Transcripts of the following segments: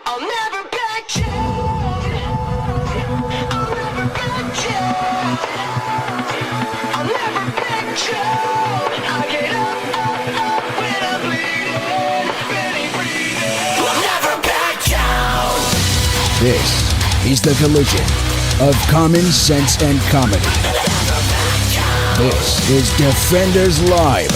I'll never back down. I'll never back down. I'll never back down. I get up when I'm bleeding. Ready, breathing. I'll never back down. This is the collision of common sense and comedy. This is Defenders Live.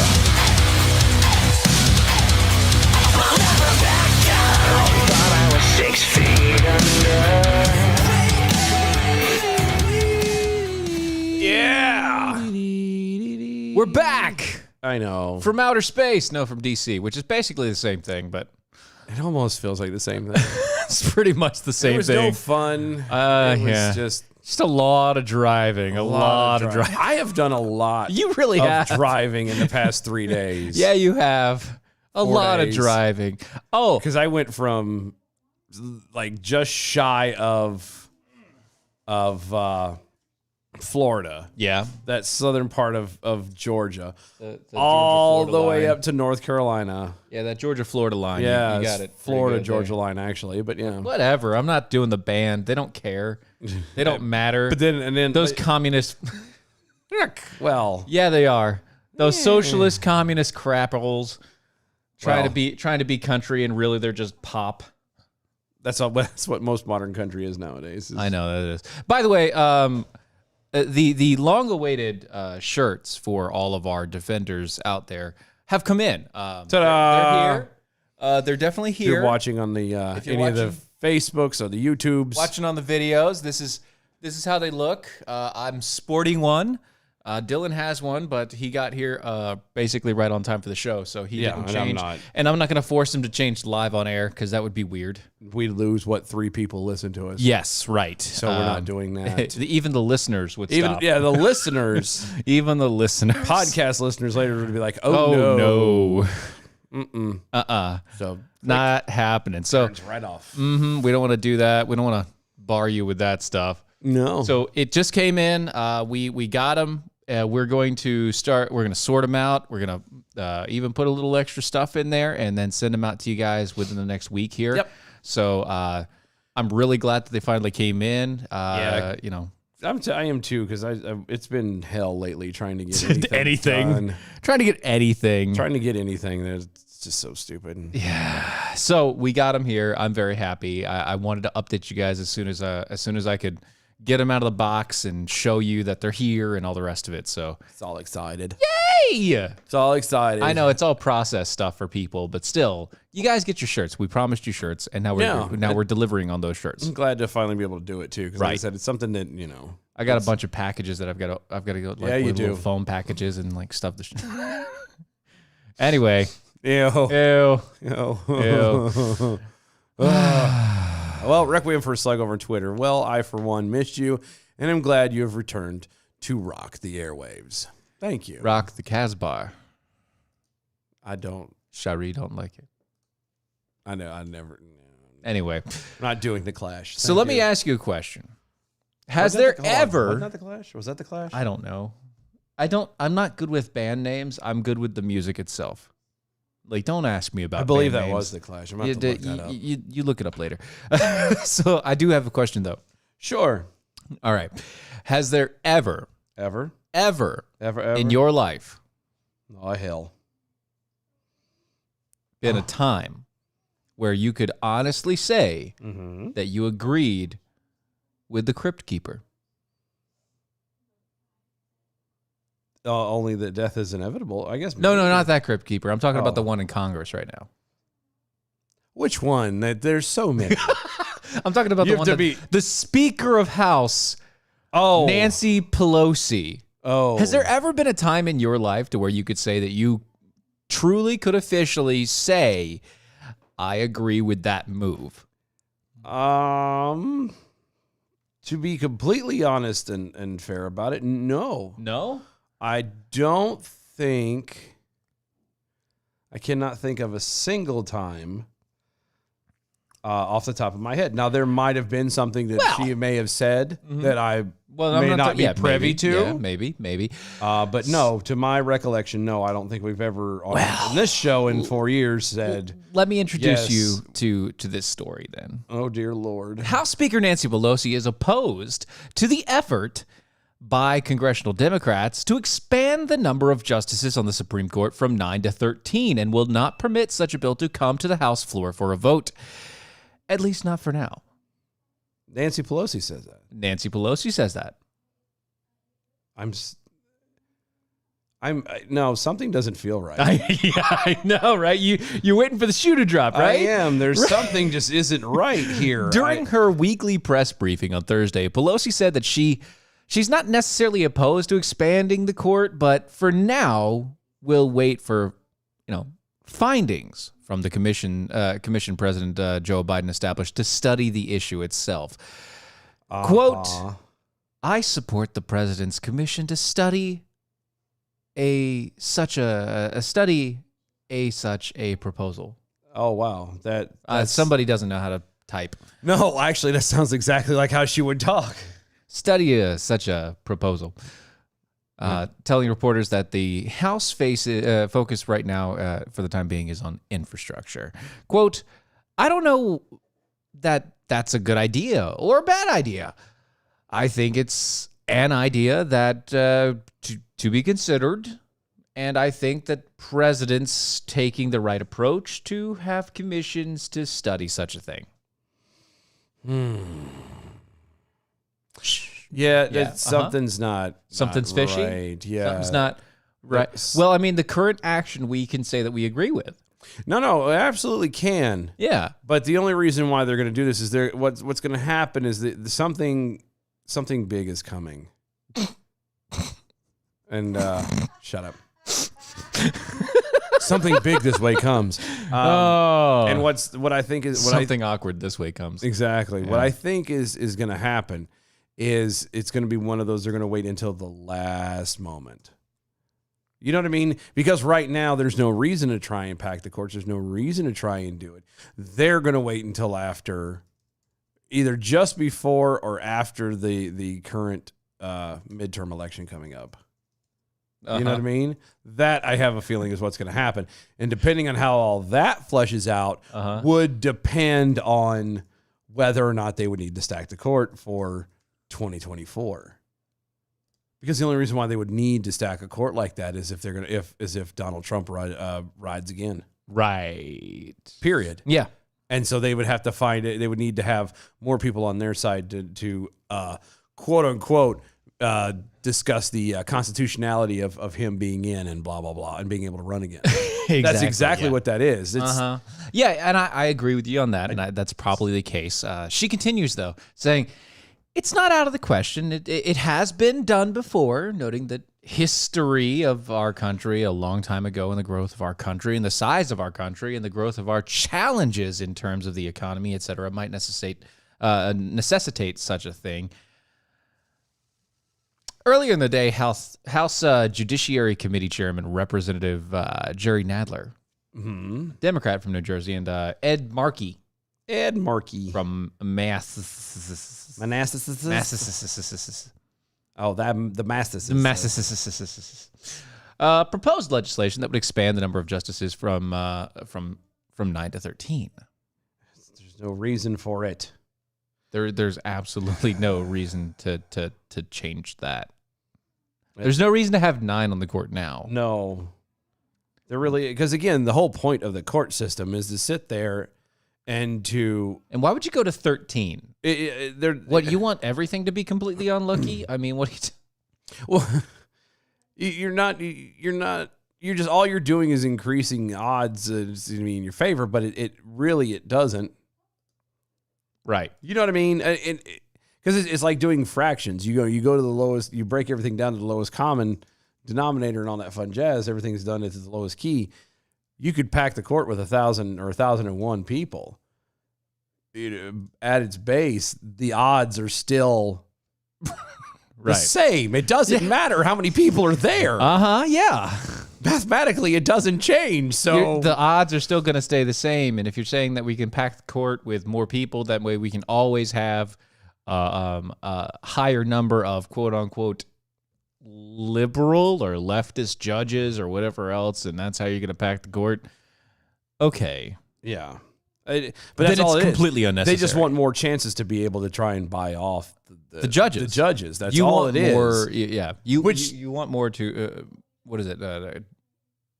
Thought I was 6 feet under. Yeah. We're back I know. from outer space. No, from DC, which is basically the same thing, but It almost feels like the same thing. it's pretty much the same It was thing. no fun. It was Yeah. just Just a lot of driving. A lot of driving. I have done a lot. You really of have. driving in the past 3 days. Yeah, you have. A 4 lot days. of driving. Oh, Because I went from like just shy of Florida, yeah. that southern part of Georgia, The all Georgia-Florida the way line. up to North Carolina. Yeah, that Georgia-Florida line. Yeah, you it's got it. Pretty Florida good Georgia there. line actually, but yeah. Whatever. I'm not doing the band. They don't care. They don't matter. But then Those communist. well, Yeah, they are. Those socialist communist crapholes trying to be country, and really they're just pop. that's what most modern country is nowadays. I know that it is. By the way, the long-awaited shirts for all of our defenders out there have come in. They're here. They're definitely If here. you're watching on the you're any of the Facebooks or the YouTubes, Watching on the videos, this is how they look. I'm sporting one. Dylan has one, but he got here basically right on time for the show, so he didn't and I'm change. not. And I'm not going to force him to change live on air because that would be weird. we lose 3 people listen to us. Yes, right. So we're not doing that. Even the listeners would Even stop. the listeners, Even the listeners. podcast listeners later would be like, Oh, no. no. So Not happening. So turns right off. we don't want to do that. We don't want to bar you with that stuff. No. So it just came in. We got them. We're going to start. We're going to sort them out. We're going to even put a little extra stuff in there, and then send them out to you guys within the next week here. Yep. So I'm really glad that they finally came in. Yeah. You know, I am too, because it's been hell lately trying to get anything. done. Trying to get anything. Trying to get anything that's just so stupid. Yeah. So we got them here. I'm very happy. I wanted to update you guys as soon as I could get them out of the box and show you that they're here and all the rest of it. So It's all excited. hey, It's all excited. I know it's all process stuff for people, but still, you guys get your shirts. We promised you shirts, and now we're delivering on those shirts. I'm glad to finally be able to do it too, because like I Right. said, it's something that I got a bunch of packages that I've got to go like Yeah, you little do. foam packages and like stuff. Anyway, Ew. ew. Ew. Well, Requiem for a Slug over on Twitter. Well, I, for one, missed you, and I'm glad you have returned to rock the airwaves. Thank you. Rock the Casbah. I don't. Shari don't like it. I know. I never. Anyway, I'm not doing the Clash. so let me ask you a question. Has there ever... Was that the Clash? Was that the Clash? I don't know. I'm not good with band names. I'm good with the music itself. Like, don't ask me about I believe band that names. was the Clash. I'm going to have to look that up. You look it up later. So I do have a question, though. Sure. All right. Has there ever Ever? in your life Oh, hell. been a time where you could honestly say Mm-hmm. that you agreed with the Crypt Keeper? Only that death is inevitable. I guess. No, not that Crypt Keeper. I'm talking about the Oh. one in Congress right now. Which one? There's so many. I'm talking about You the have one to that the Speaker of House, Oh. Nancy Pelosi. Oh. Has there ever been a time in your life to where you could say that you truly could officially say, I agree with that move? To be completely honest and fair about it, no. No? I don't think, I cannot think of a single time off the top of my head. Now, there might have been something that she may have said that I may not be privy to. Yeah, maybe. But no, to my recollection, no, I don't think we've ever on this show in 4 years said. Let me introduce Yes. you to this story then. Oh, dear Lord. House Speaker Nancy Pelosi is opposed to the effort by congressional Democrats to expand the number of justices on the Supreme Court from 9 to 13 and will not permit such a bill to come to the House floor for a vote. At least not for now. Nancy Pelosi says that. Nancy Pelosi says that. No, something doesn't feel right. I know, right? You're waiting for the shoe to drop, right? I am. There's something just isn't right here. During her weekly press briefing on Thursday, Pelosi said that she's not necessarily opposed to expanding the court, but for now, we'll wait for, findings from the commission President Joe Biden established to study the issue itself. Quote, I support the president's commission to study such a proposal. Oh, wow. Somebody doesn't know how to type. No, actually, that sounds exactly like how she would talk. Study such a proposal. Telling reporters that the House focus right now, for the time being, is on infrastructure. Quote, I don't know that that's a good idea or a bad idea. I think it's an idea that to be considered, and I think that presidents taking the right approach to have commissions to study such a thing. Yeah, something's not. Something's not fishy. Right. Yeah, something's not right. Well, I mean, the current action we can say that we agree with. No, it absolutely can. Yeah, but the only reason why they're going to do this is what's going to happen is that something big is coming. And shut up. Something big this way comes. And what I think is something awkward this way comes. Exactly. Yeah. What I think is going to happen is it's going to be one of those they're going to wait until the last moment. You know what I mean? Because right now there's no reason to try and pack the courts. There's no reason to try and do it. They're going to wait until after, either just before or after the current midterm election coming up. You know what I mean? That, I have a feeling, is what's going to happen. And depending on how all that fleshes out would depend on whether or not they would need to stack the court for 2024. Because the only reason why they would need to stack a court like that is if Donald Trump rides again. Right. Period. Yeah. And so they would have to find it. They would need to have more people on their side to quote unquote discuss the constitutionality of him being in and blah blah blah and being able to run again. That's exactly what that is. Yeah, and I agree with you on that, and that's probably the case. She continues though, saying it's not out of the question. It has been done before, noting that history of our country a long time ago, and the growth of our country and the size of our country and the growth of our challenges in terms of the economy, et cetera, might necessitate such a thing. Earlier in the day, House Judiciary Committee Chairman Representative Jerry Nadler, Democrat from New Jersey, and Ed Markey from Massachusetts. Oh, the Massachusetts. Proposed legislation that would expand the number of justices from 9 to 13. There's no reason for it. There's absolutely no reason to change that. There's no reason to have 9 on the court now. No. They're really, because again, the whole point of the court system is to sit there and why would you go to 13? You want everything to be completely unlucky? I mean, well, you're just, all you're doing is increasing odds in your favor, but it really doesn't. Right. You know what I mean? Because it's like doing fractions. You go to the lowest, you break everything down to the lowest common denominator and all that fun jazz. Everything's done at the lowest key. You could pack the court with 1,000 or 1,001 people. At its base, the odds are still the same. It doesn't matter how many people are there. Yeah. mathematically it doesn't change. So The odds are still going to stay the same. And if you're saying that we can pack the court with more people, that way we can always have a higher number of quote unquote liberal or leftist judges or whatever else, and that's how you're going to pack the court. Okay. yeah. But that's then all it's it is. completely unnecessary. They just want more chances to be able to try and buy off the judges. The judges. That's you all want it more, is. Yeah. You want more to what is it?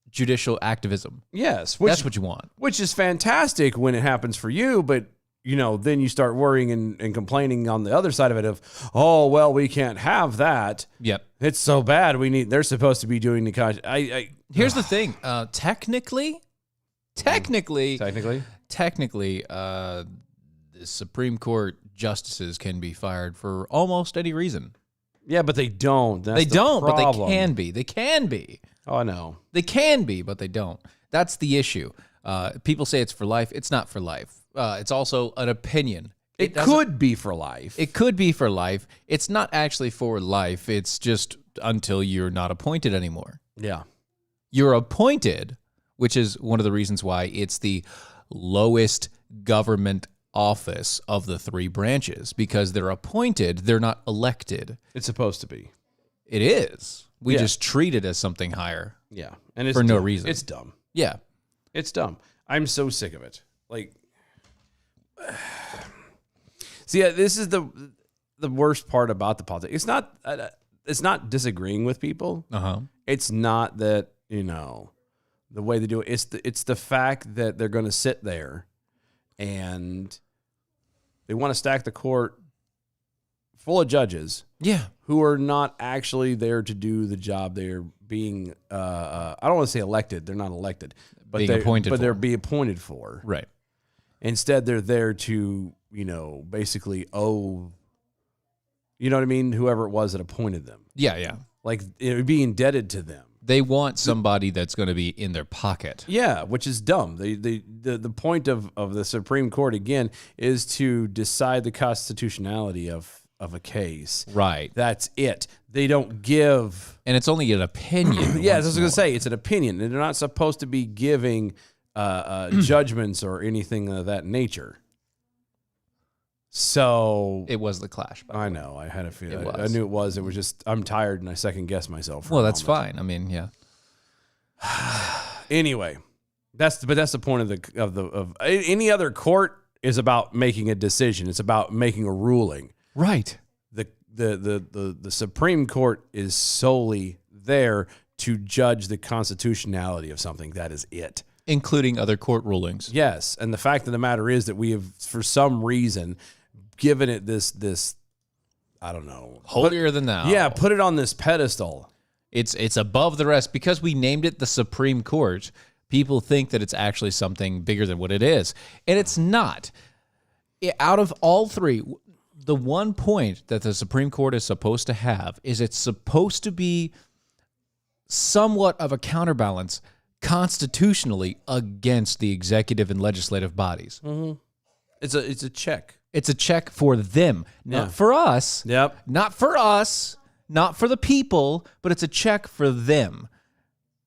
Judicial activism. Yes, That's what you want. Which is fantastic when it happens for you, but then you start worrying and complaining on the other side of it of, oh well, we can't have that. Yep. It's so bad. They're supposed to be doing the Here's the thing. Technically, the Supreme Court justices can be fired for almost any reason. Yeah, but they don't. That's They the don't, but they problem. can be. They can be. Oh, I know. They can be, but they don't. That's the issue. People say it's for life. It's not for life. It's also an opinion. It doesn't- could be for life. It could be for life. It's not actually for life. It's just until you're not appointed anymore. Yeah. You're appointed, which is one of the reasons why it's the lowest government office of the three branches, because they're appointed, they're not elected. It's supposed to be. It is. We Yeah. just treat it as something higher. Yeah. And it's For no dumb. reason. It's dumb. Yeah. It's dumb. I'm so sick of it. Like, see, this is the worst part about the politics. It's not disagreeing with people. Uh-huh. It's not that, the way they do it. It's the fact that they're going to sit there and they want to stack the court full of judges Yeah. who are not actually there to do the job they're being, I don't want to say elected. They're not elected, but Being appointed but for. they're being appointed for. Right. Instead, they're there to, basically owe, what I mean? Whoever it was that appointed them. Yeah, yeah. Like, it would be indebted to them. They want somebody that's going to be in their pocket. Yeah, which is dumb. The point of the Supreme Court, again, is to decide the constitutionality of a case. Right. That's it. They don't give... And it's only an opinion. Yeah, I once was going more. to say, it's an opinion. And they're not supposed to be giving judgments or anything of that nature. So... It was the Clash. By the I way. know. I had a feeling. It I was. knew it was. It was just, I'm tired and I second guess myself. for Well, a that's moment. fine. I mean, yeah. Anyway, that's the point of any other court is about making a decision. It's about making a ruling. Right. The Supreme Court is solely there to judge the constitutionality of something. That is it. Including other court rulings. Yes, and the fact of the matter is that we have, for some reason, given it this I don't know, Holier than thou. yeah, put it on this pedestal. It's above the rest because we named it the Supreme Court. People think that it's actually something bigger than what it is, and it's not. Out of all three, the one point that the Supreme Court is supposed to have is it's supposed to be somewhat of a counterbalance constitutionally against the executive and legislative bodies. Mm-hmm. It's a check. It's a check for them, not for us. Yep. Not for us, not for the people, but it's a check for them.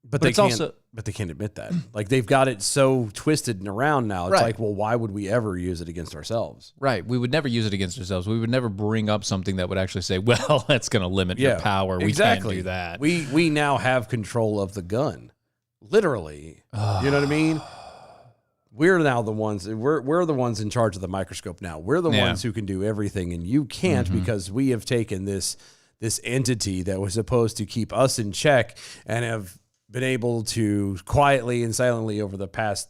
But it's also But they can't admit that. Like, they've got it so twisted and around now. It's Right. like, well, why would we ever use it against ourselves? right. We would never use it against ourselves. We would never bring up something that would actually say, "Well, that's going to limit your power. We can't do that." We now have control of the gun, literally. You know what I mean? We're now the ones. We're the ones in charge of the microscope now. We're the Yeah. ones who can do everything, and you can't because we have taken this entity that was supposed to keep us in check and have been able to quietly and silently over the past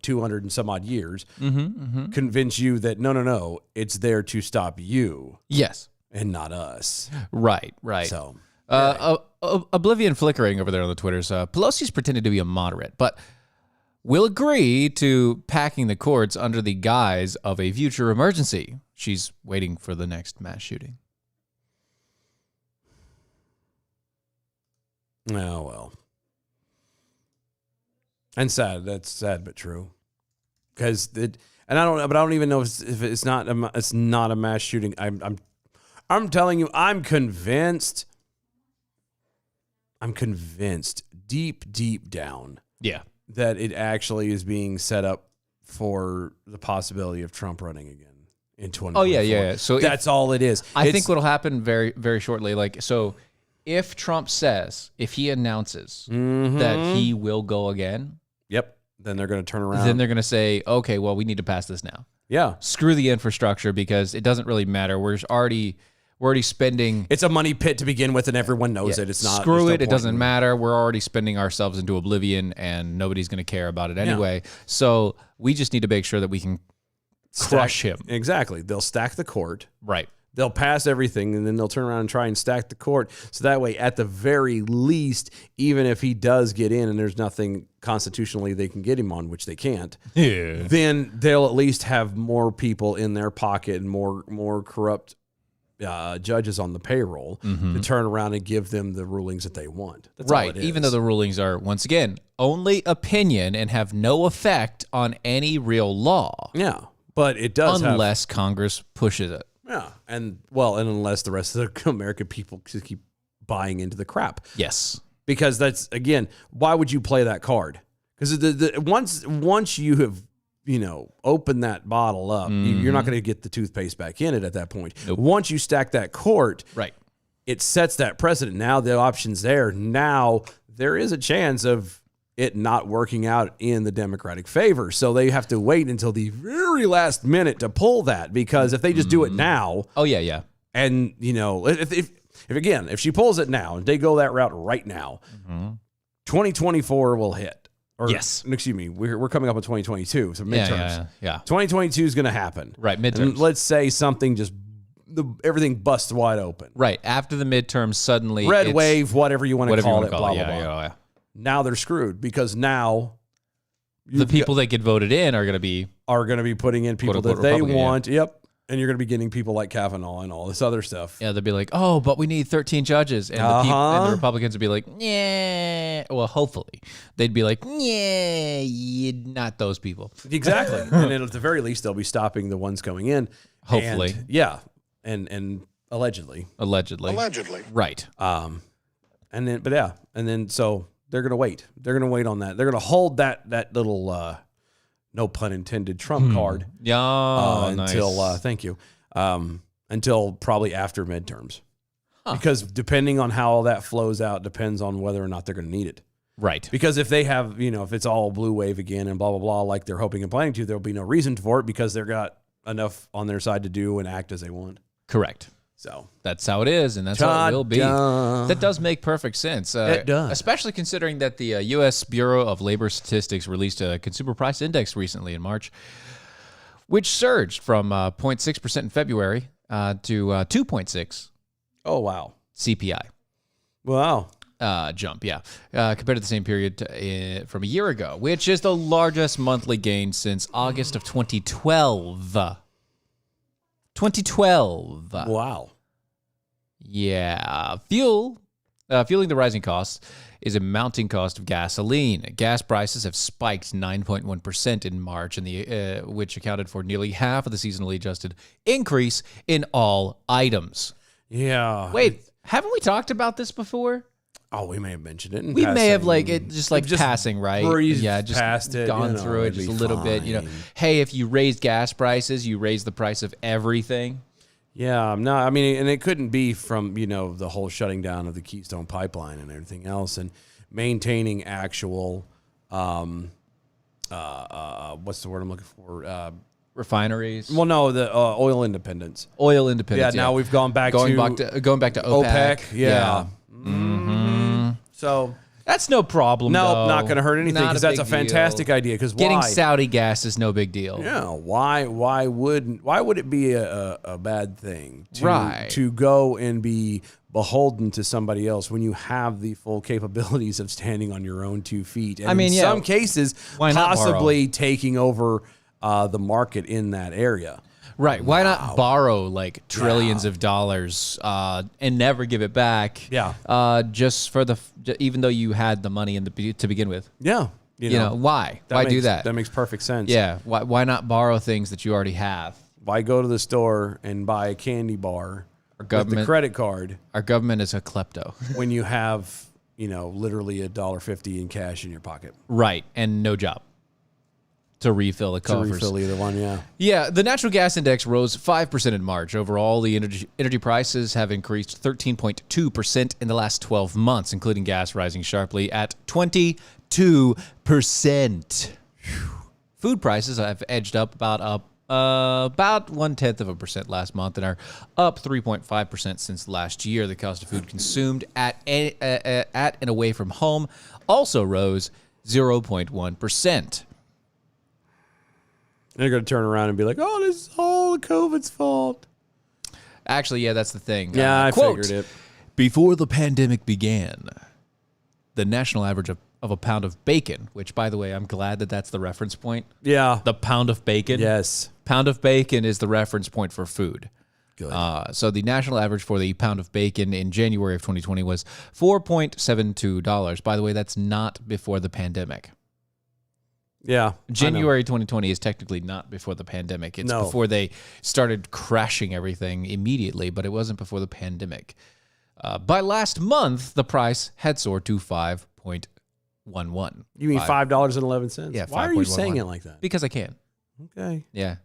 200 and some odd years convince you that no, it's there to stop you Yes. and not us. Right. Right. So Oblivion flickering over there on the Twitters. Pelosi's pretending to be a moderate, but will agree to packing the courts under the guise of a future emergency. She's waiting for the next mass shooting. oh well. And sad. That's sad but true. Because I don't even know if it's not a mass shooting. I'm telling you, I'm convinced I'm convinced deep down Yeah. that it actually is being set up for the possibility of Trump running again in 2024. Oh, yeah. So that's all it is. I think what'll happen very, very shortly, like, so if Trump says, if he announces that he will go again, Yep. Then they're going to turn around. then they're going to say, okay, well, we need to pass this now. Yeah. Screw the infrastructure because it doesn't really matter. We're already spending. It's a money pit to begin with, and everyone knows it. It's not. Screw there's no it. It point doesn't in- matter. We're already spending ourselves into oblivion, and nobody's going to care about it anyway. So we just need to make sure that we can crush him. Exactly. They'll stack the court. Right. They'll pass everything, and then they'll turn around and try and stack the court. So that way, at the very least, even if he does get in and there's nothing constitutionally they can get him on, which they can't, then they'll at least have more people in their pocket and more corrupt judges on the payroll to turn around and give them the rulings that they want. That's all Right. it Even is. though the rulings are, once again, only opinion and have no effect on any real law. Yeah, but it does have... Unless Congress pushes it. Yeah, and unless the rest of the American people just keep buying into the crap. Yes. Because that's, again, why would you play that card? Because once you have, opened that bottle up, you're not going to get the toothpaste back in it at that point. Nope. Once you stack that court, Right. it sets that precedent. Now the option's there. Now there is a chance of it not working out in the Democratic favor. So they have to wait until the very last minute to pull that, because if they just do it now, Oh, yeah. and if she pulls it now and they go that route right now, 2024 will hit. Or, Yes. Excuse me. We're coming up on 2022. So midterms. Yeah. 2022 is going to happen. Right. And Midterms. let's say something everything busts wide open. Right. After the midterms, suddenly. Red it's- wave, whatever you want to call it, blah, blah, Yeah, blah. yeah. Now they're screwed, because now The people that get voted in are going to be. are going to be putting in people Quote-unquote that they Republican, want. Yep. And you're going to be getting people like Kavanaugh and all this other stuff. Yeah, they'll be like, oh, but we need 13 judges. And, and the Republicans would be like, yeah. Well, hopefully. They'd be like, yeah, not those people. Exactly. And then at the very least, they'll be stopping the ones coming in. Hopefully. And, yeah. And allegedly. Allegedly. Right. And then so they're going to wait. They're going to wait on that. They're going to hold that little, no pun intended, Trump card Yeah. until, nice. thank you, until probably after midterms. Because depending on how all that flows out depends on whether or not they're going to need it. Right. Because if they have, if it's all blue wave again and blah, blah, blah, like they're hoping and planning to, there'll be no reason for it, because they've got enough on their side to do and act as they want. Correct. So That's how it is, and that's how it will be. Ta-da. That does make perfect sense. It does. Especially considering that the U.S. Bureau of Labor Statistics released a consumer price index recently in March, which surged from 0.6% in February to 2.6 Oh, wow. CPI. Wow. Jump, yeah, compared to the same period from a year ago, which is the largest monthly gain since August of 2012. 2012. Wow. Yeah. Fueling the rising costs is a mounting cost of gasoline. Gas prices have spiked 9.1% in March, which accounted for nearly half of the seasonally adjusted increase in all items. Yeah. Wait, haven't we talked about this before? Oh, we may have mentioned it. In We may have passing. just passing, right? breezed Yeah, just past it, gone through it it'd just a be little bit. fine. Hey, if you raise gas prices, you raise the price of everything. Yeah, no, I mean, and it couldn't be from, the whole shutting down of the Keystone Pipeline and everything else, and maintaining actual, what's the word I'm looking for? Refineries, Well, no, the oil independence. oil independence. Yeah, now we've gone back going to back to OPEC. Yeah. So That's no problem. no, though. not going to hurt anything, Not because a that's a big deal. fantastic idea. Because Getting Saudi gas is no big deal. Yeah, why would it be a bad thing Right. to go and be beholden to somebody else when you have the full capabilities of standing on your own 2 feet? And in some cases, why not possibly taking over the market in that area. Right. Why not borrow like trillions of dollars and never give it back? Yeah. Just for even though you had the money to begin with. Yeah. You know why? Why do that? That makes perfect sense. Yeah. Why not borrow things that you already have? Why go to the store and buy a candy bar with the government- credit card Our government is a klepto. when you have, literally $1.50 in cash in your pocket Right. And no job to refill the to coffers. refill either one. Yeah. Yeah, the natural gas index rose 5% in March. Overall, the energy prices have increased 13.2% in the last 12 months, including gas rising sharply at 22%. Food prices have edged up about 0.1% last month and are up 3.5% since last year. The cost of food consumed at and away from home also rose 0.1%. They're going to turn around and be like, oh, this is all COVID's fault. Actually, yeah, that's the thing. Yeah, I quote, figured it. Before the pandemic began, the national average of a pound of bacon, which, by the way, I'm glad that that's the reference point. Yeah. The pound of bacon. Yes. Pound of bacon is the reference point for food. Good. So the national average for the pound of bacon in January of 2020 was $4.72. By the way, that's not before the pandemic. Yeah. January 2020 is technically not before the pandemic. It's before they started crashing everything immediately, but it wasn't before the pandemic. By last month, the price had soared to $5.11. You mean $5.11? Yeah. Why are you 5.11. saying it like that? Because I can. Okay. Yeah.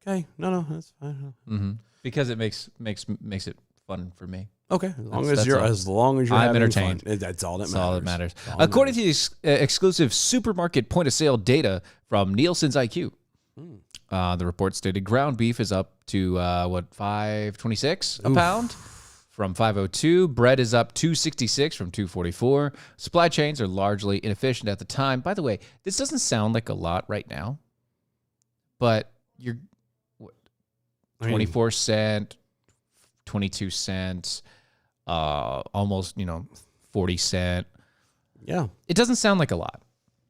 Okay. No, that's fine. Mm-hmm. Because it makes it fun for me. Okay. As long That's as all. you're I'm having entertained. fun. That's all that matters. That's all that matters. All that According matters. to the exclusive supermarket point of sale data from Nielsen's IQ, the report stated ground beef is up to $5.26 a pound from $5.02. Bread is up $2.66 from $2.44. Supply chains are largely inefficient at the time. By the way, this doesn't sound like a lot right now, but you're 24 cent, 22 cents. Almost 40 cent. Yeah. It doesn't sound like a lot,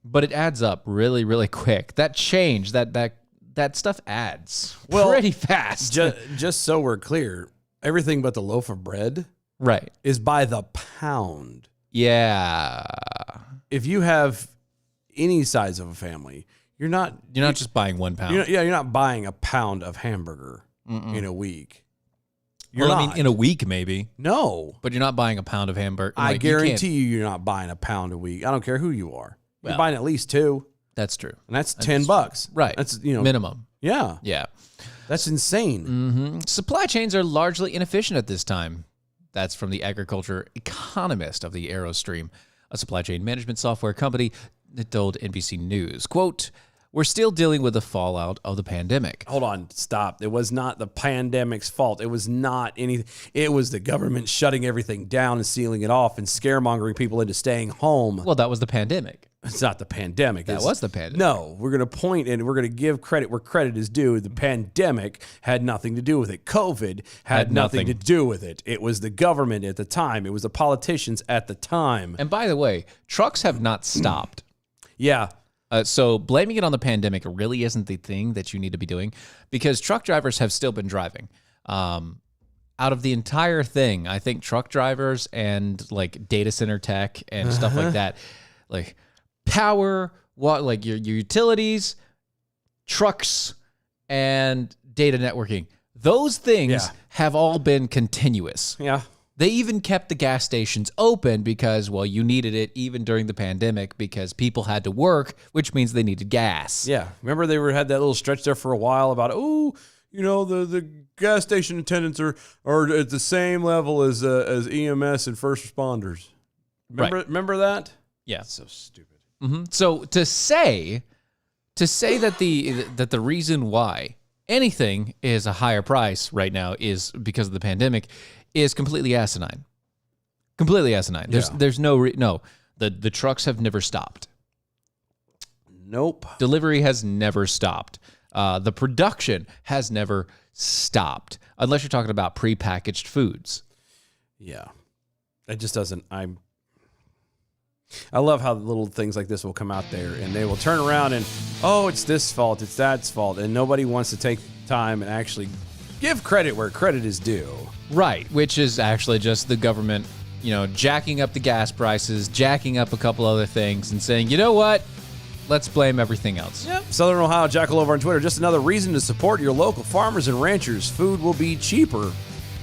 but it adds up really, really quick. That change, that stuff adds pretty fast. Just so we're clear, everything but the loaf of bread right. is by the pound. Yeah. If you have any size of a family, you're not just buying 1 pound. you're not buying a pound of hamburger in a week. Well, I mean, in a week maybe, No. but you're not buying a pound of hamburger. I Like, you can't- guarantee you're not buying a pound a week. I don't care who you are. You're Well, buying at least 2, That's true. and that's $10. Right. That's Minimum. Yeah. Yeah. That's insane. Supply chains are largely inefficient at this time. That's from the agriculture economist of the Aerostream, a supply chain management software company that told NBC News, quote, "We're still dealing with the fallout of the pandemic." Hold on, stop. It was not the pandemic's fault. It was not anything. It was the government shutting everything down and sealing it off and scaremongering people into staying home. Well, that was the pandemic. It's not the pandemic. That was the pandemic. No, we're going to point and we're going to give credit where credit is due. The pandemic had nothing to do with it. COVID had nothing to do with it. It was the government at the time. It was the politicians at the time. And by the way, trucks have not stopped. Yeah. So blaming it on the pandemic really isn't the thing that you need to be doing, because truck drivers have still been driving. Out of the entire thing, I think truck drivers and like data center tech and stuff like that, like power, like your utilities, trucks, and data networking, those things have all been continuous. Yeah. They even kept the gas stations open because, well, you needed it even during the pandemic because people had to work, which means they needed gas. Yeah. Remember they had that little stretch there for a while about, the gas station attendants are at the same level as EMS and first responders. Remember that? Yeah. So stupid. So to say that the reason why anything is a higher price right now is because of the pandemic is completely asinine. Completely asinine. There's no the trucks have never stopped. Nope. Delivery has never stopped. The production has never stopped, unless you're talking about prepackaged foods. Yeah. It just doesn't. I love how little things like this will come out there and they will turn around and, oh, it's this fault, it's that's fault, and nobody wants to take time and actually give credit where credit is due. Right, which is actually just the government, jacking up the gas prices, jacking up a couple other things, and saying, you know what? Let's blame everything else. Yep. Southern Ohio Jackal over on Twitter. Just another reason to support your local farmers and ranchers. Food will be cheaper,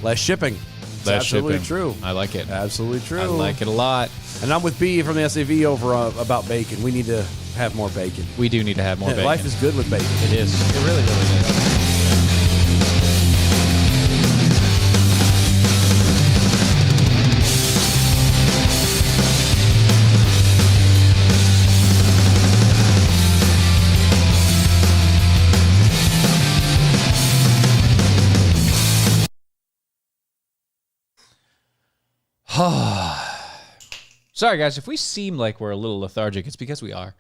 less shipping. That's absolutely shipping. true. I like it. Absolutely true. I like it a lot. And I'm with B from the SAV over about bacon. We need to have more bacon. We do need to have more bacon. Life is good with bacon. It is. It really, really is. Sorry, guys. If we seem like we're a little lethargic, it's because we are.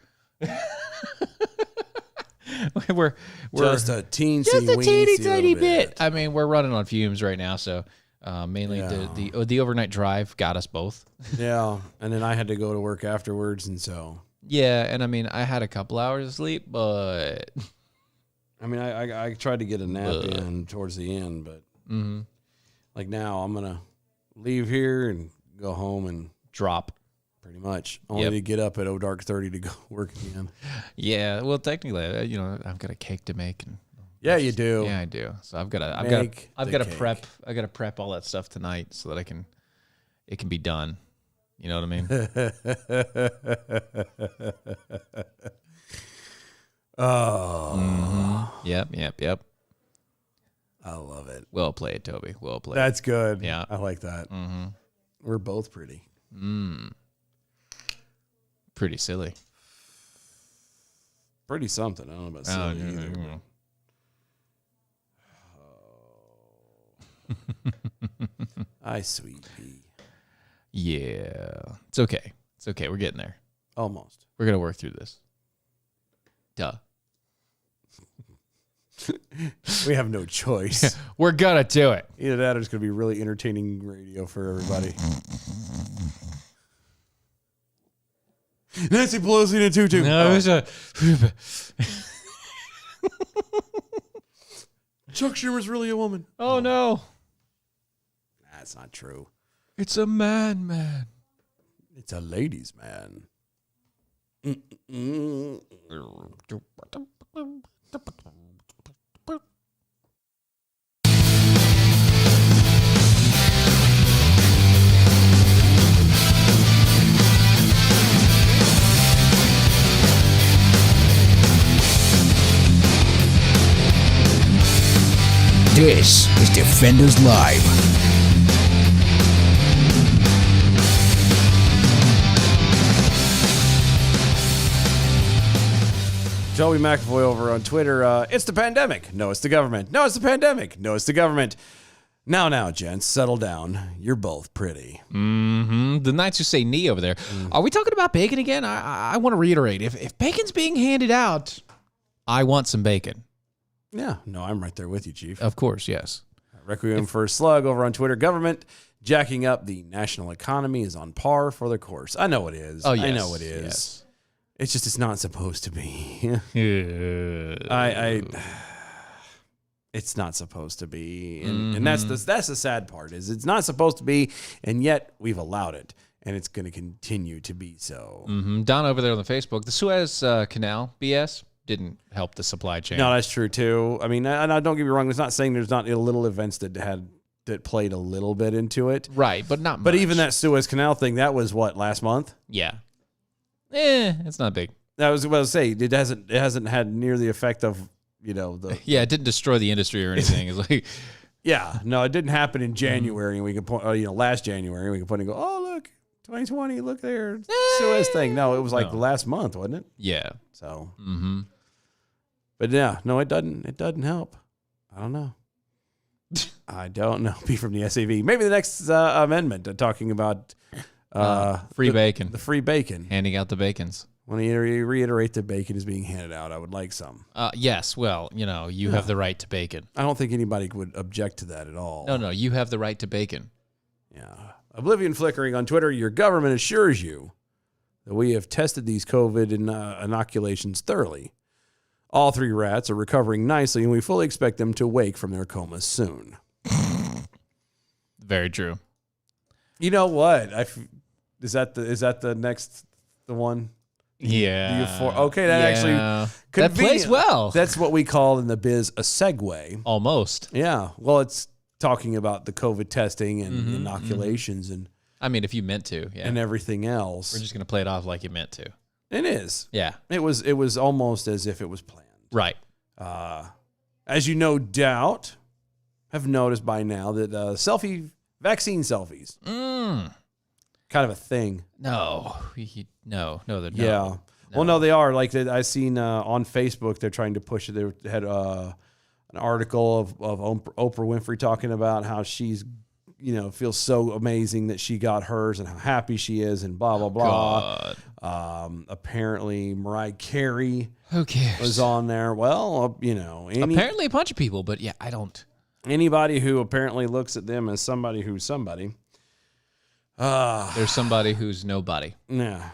we're Just a teeny tiny bit. I mean, we're running on fumes right now, so mainly the overnight drive got us both. Yeah, and then I had to go to work afterwards, and so Yeah, and I mean, I had a couple hours of sleep, but I mean, I tried to get a nap in towards the end, but like now I'm gonna leave here and go home and drop. Pretty much. Only to get up at dark 30 to go work again. Yeah, well, technically, I've got a cake to make. And yeah, you do. Yeah, I do. So I've got to prep. I got to prep all that stuff tonight so that it can be done. You know what I mean? Oh. Yep. I love it. Well played, Toby. Well played. That's good. Yeah. I like that. Mm-hmm. We're both pretty. Pretty silly. Pretty something. I don't know about silly either. I sweet pea. Yeah. It's okay. It's okay. We're getting there. Almost. We're going to work through this. Duh. We have no choice. We're going to do it. Either that or it's going to be really entertaining radio for everybody. Nancy Pelosi in a tutu. No, it was a... Chuck Schumer's really a woman. Oh, no. That's not true. It's a man. It's a ladies' man. This is Defenders Live. Joey McAvoy over on Twitter. It's the pandemic. No, it's the government. No, it's the pandemic. No, it's the government. Now, gents, settle down. You're both pretty. Mm-hmm. The Knights who say knee over there. Are we talking about bacon again? I want to reiterate. If bacon's being handed out, I want some bacon. Yeah. No, I'm right there with you, Chief. Of course, yes. Requiem for a Slug over on Twitter. Government jacking up the national economy is on par for the course. I know it is. Oh, yes. I know it is. Yes. It's just it's not supposed to be. It's not supposed to be, and that's the sad part is it's not supposed to be, and yet we've allowed it, and it's going to continue to be so. Mm-hmm. Don over there on the Facebook, the Suez Canal BS didn't help the supply chain. No, that's true too. I mean, and don't get me wrong. It's not saying there's not little events that played a little bit into it, right? But not much. But even that Suez Canal thing, that was what, last month? Yeah. It's not big. That was what I was saying. It hasn't had near the effect of, the it didn't destroy the industry or anything. It's like, yeah, no, it didn't happen in January, and we could point, last January, we could point and go, oh look, 2020, look there, Suez thing. No, it was like last month, wasn't it? Yeah. So, but yeah, no, it doesn't help. I don't know. I don't know. Be from the SAV. Maybe the next amendment talking about free bacon. The free bacon. Handing out the bacons. When you reiterate that bacon is being handed out, I would like some. Yes. Well, you have the right to bacon. I don't think anybody would object to that at all. No, you have the right to bacon. Yeah. Oblivion Flickering on Twitter, your government assures you that we have tested these COVID inoculations thoroughly. All 3 rats are recovering nicely, and we fully expect them to wake from their comas soon. Very true. You know what? Is that the one? Yeah. Okay, that actually that plays well. That's what we call in the biz a segue. Almost. Yeah. Well, it's talking about the COVID testing and inoculations I mean, if you meant to, yeah. and everything else. We're just going to play it off like you meant to. It is. Yeah. It was almost as if it was planned. Right. As you no doubt have noticed by now that vaccine selfies, kind of a thing. No, no, they're not. Yeah. Well, no, they are. Like I seen on Facebook, they're trying to push it. They had an article of Oprah Winfrey talking about how she's, feels so amazing that she got hers and how happy she is and blah, blah, blah. Apparently Mariah Carey Who cares? was on there. Well, Apparently a bunch of people, but yeah, I don't. Anybody who apparently looks at them as somebody who's somebody. There's somebody who's nobody. Yeah.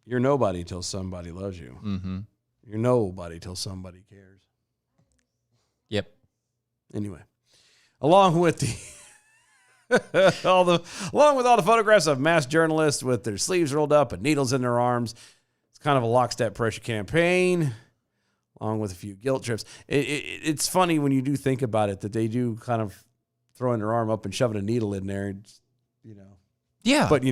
You're nobody till somebody loves you. Mm-hmm. You're nobody till somebody cares. Yep. Anyway, along with all the photographs of masked journalists with their sleeves rolled up and needles in their arms, it's kind of a lockstep pressure campaign, along with a few guilt trips. It's funny when you do think about it that they do kind of throwing their arm up and shoving a needle in there, Yeah. But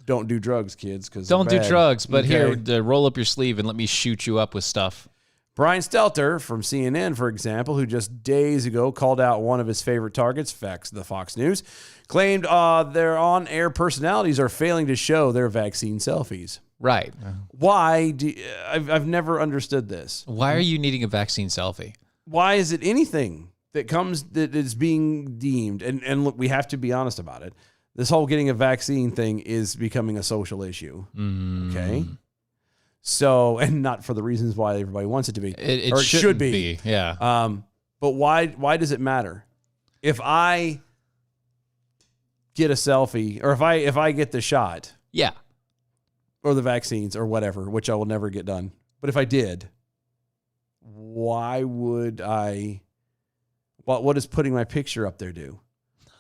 don't do drugs, kids. Because don't do drugs. But okay. here, roll up your sleeve and let me shoot you up with stuff. Brian Stelter from CNN, for example, who just days ago called out one of his favorite targets, the Fox News, claimed their on-air personalities are failing to show their vaccine selfies. Right. Why? I've never understood this. Why are you needing a vaccine selfie? Why is it anything that is being deemed? And look, we have to be honest about it. This whole getting a vaccine thing is becoming a social issue. Okay. So, and not for the reasons why everybody wants it to be. It should be. Yeah. But why does it matter? If I get a selfie or if I get the shot. Yeah. Or the vaccines or whatever, which I will never get done. But if I did, why would I? What does putting my picture up there do?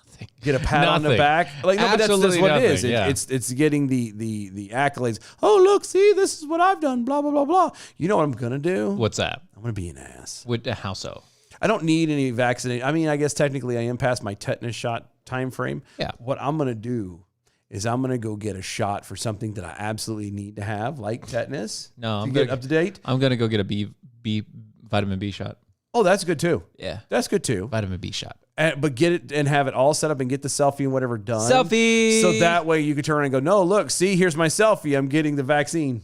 Nothing. Get a pat on the back? Like, no, but that's what nothing. it is. Yeah. It's getting the accolades. Oh, look, see, this is what I've done. Blah blah blah blah. You know what I'm gonna do? What's that? I'm gonna be an ass. How so? I don't need any vaccination. I mean, I guess technically I am past my tetanus shot time frame. Yeah. What I'm gonna do is I'm going to go get a shot for something that I absolutely need to have, like tetanus. No, to I'm get up to date. I'm going to go get a vitamin B shot. Oh, that's good too. Yeah. That's good too. Vitamin B shot. But get it and have it all set up and get the selfie and whatever done. Selfie! So that way you can turn around and go, no, look, see, here's my selfie. I'm getting the vaccine.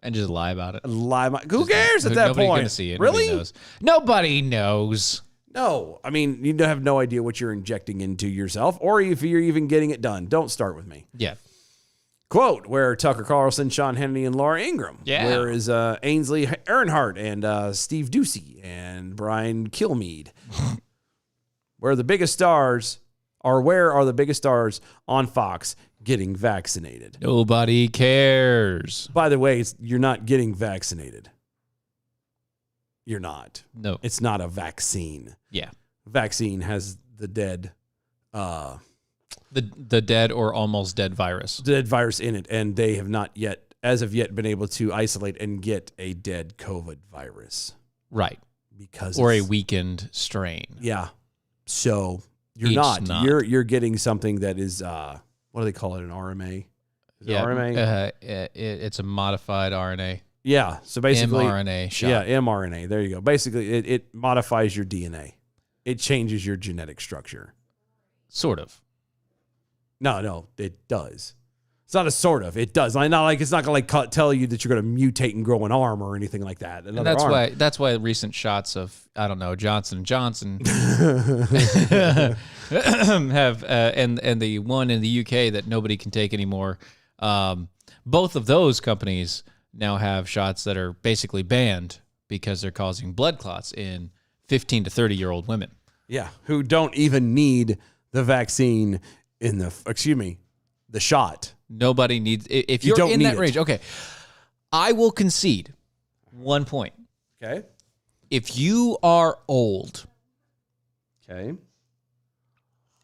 And just lie about it. Who cares at that Nobody's point? going to see it. Really? Nobody knows. No. I mean, you have no idea what you're injecting into yourself or if you're even getting it done. Don't start with me. Yeah. Quote, where Tucker Carlson, Sean Hannity, and Laura Ingraham. Yeah. Where is Ainsley Earnhardt and Steve Ducey and Brian Kilmeade. Where are the biggest stars on Fox getting vaccinated? Nobody cares. By the way, you're not getting vaccinated. You're not. No. It's not a vaccine. Yeah. Vaccine has the dead the dead or almost dead virus. Dead virus in it, and they have not yet, as of yet, been able to isolate and get a dead COVID virus. Right. Because or a weakened strain. Yeah. So you're Each not. You're getting something that is what do they call it? An RMA? Is it RMA? It's a modified RNA. Yeah. So basically mRNA shot. Yeah, mRNA. There you go. Basically it modifies your DNA. It changes your genetic structure. Sort of. No, it does. It's not a sort of. It does. It's not going to tell you that you're going to mutate and grow an arm or anything like that. And that's why recent shots of Johnson & Johnson have and the one in the UK that nobody can take anymore. Both of those companies now have shots that are basically banned because they're causing blood clots in 15 to 30-year-old women. Yeah, who don't even need the vaccine the shot. Nobody needs, if you're in that range. Okay. I will concede 1 point. Okay. If you are old. Okay.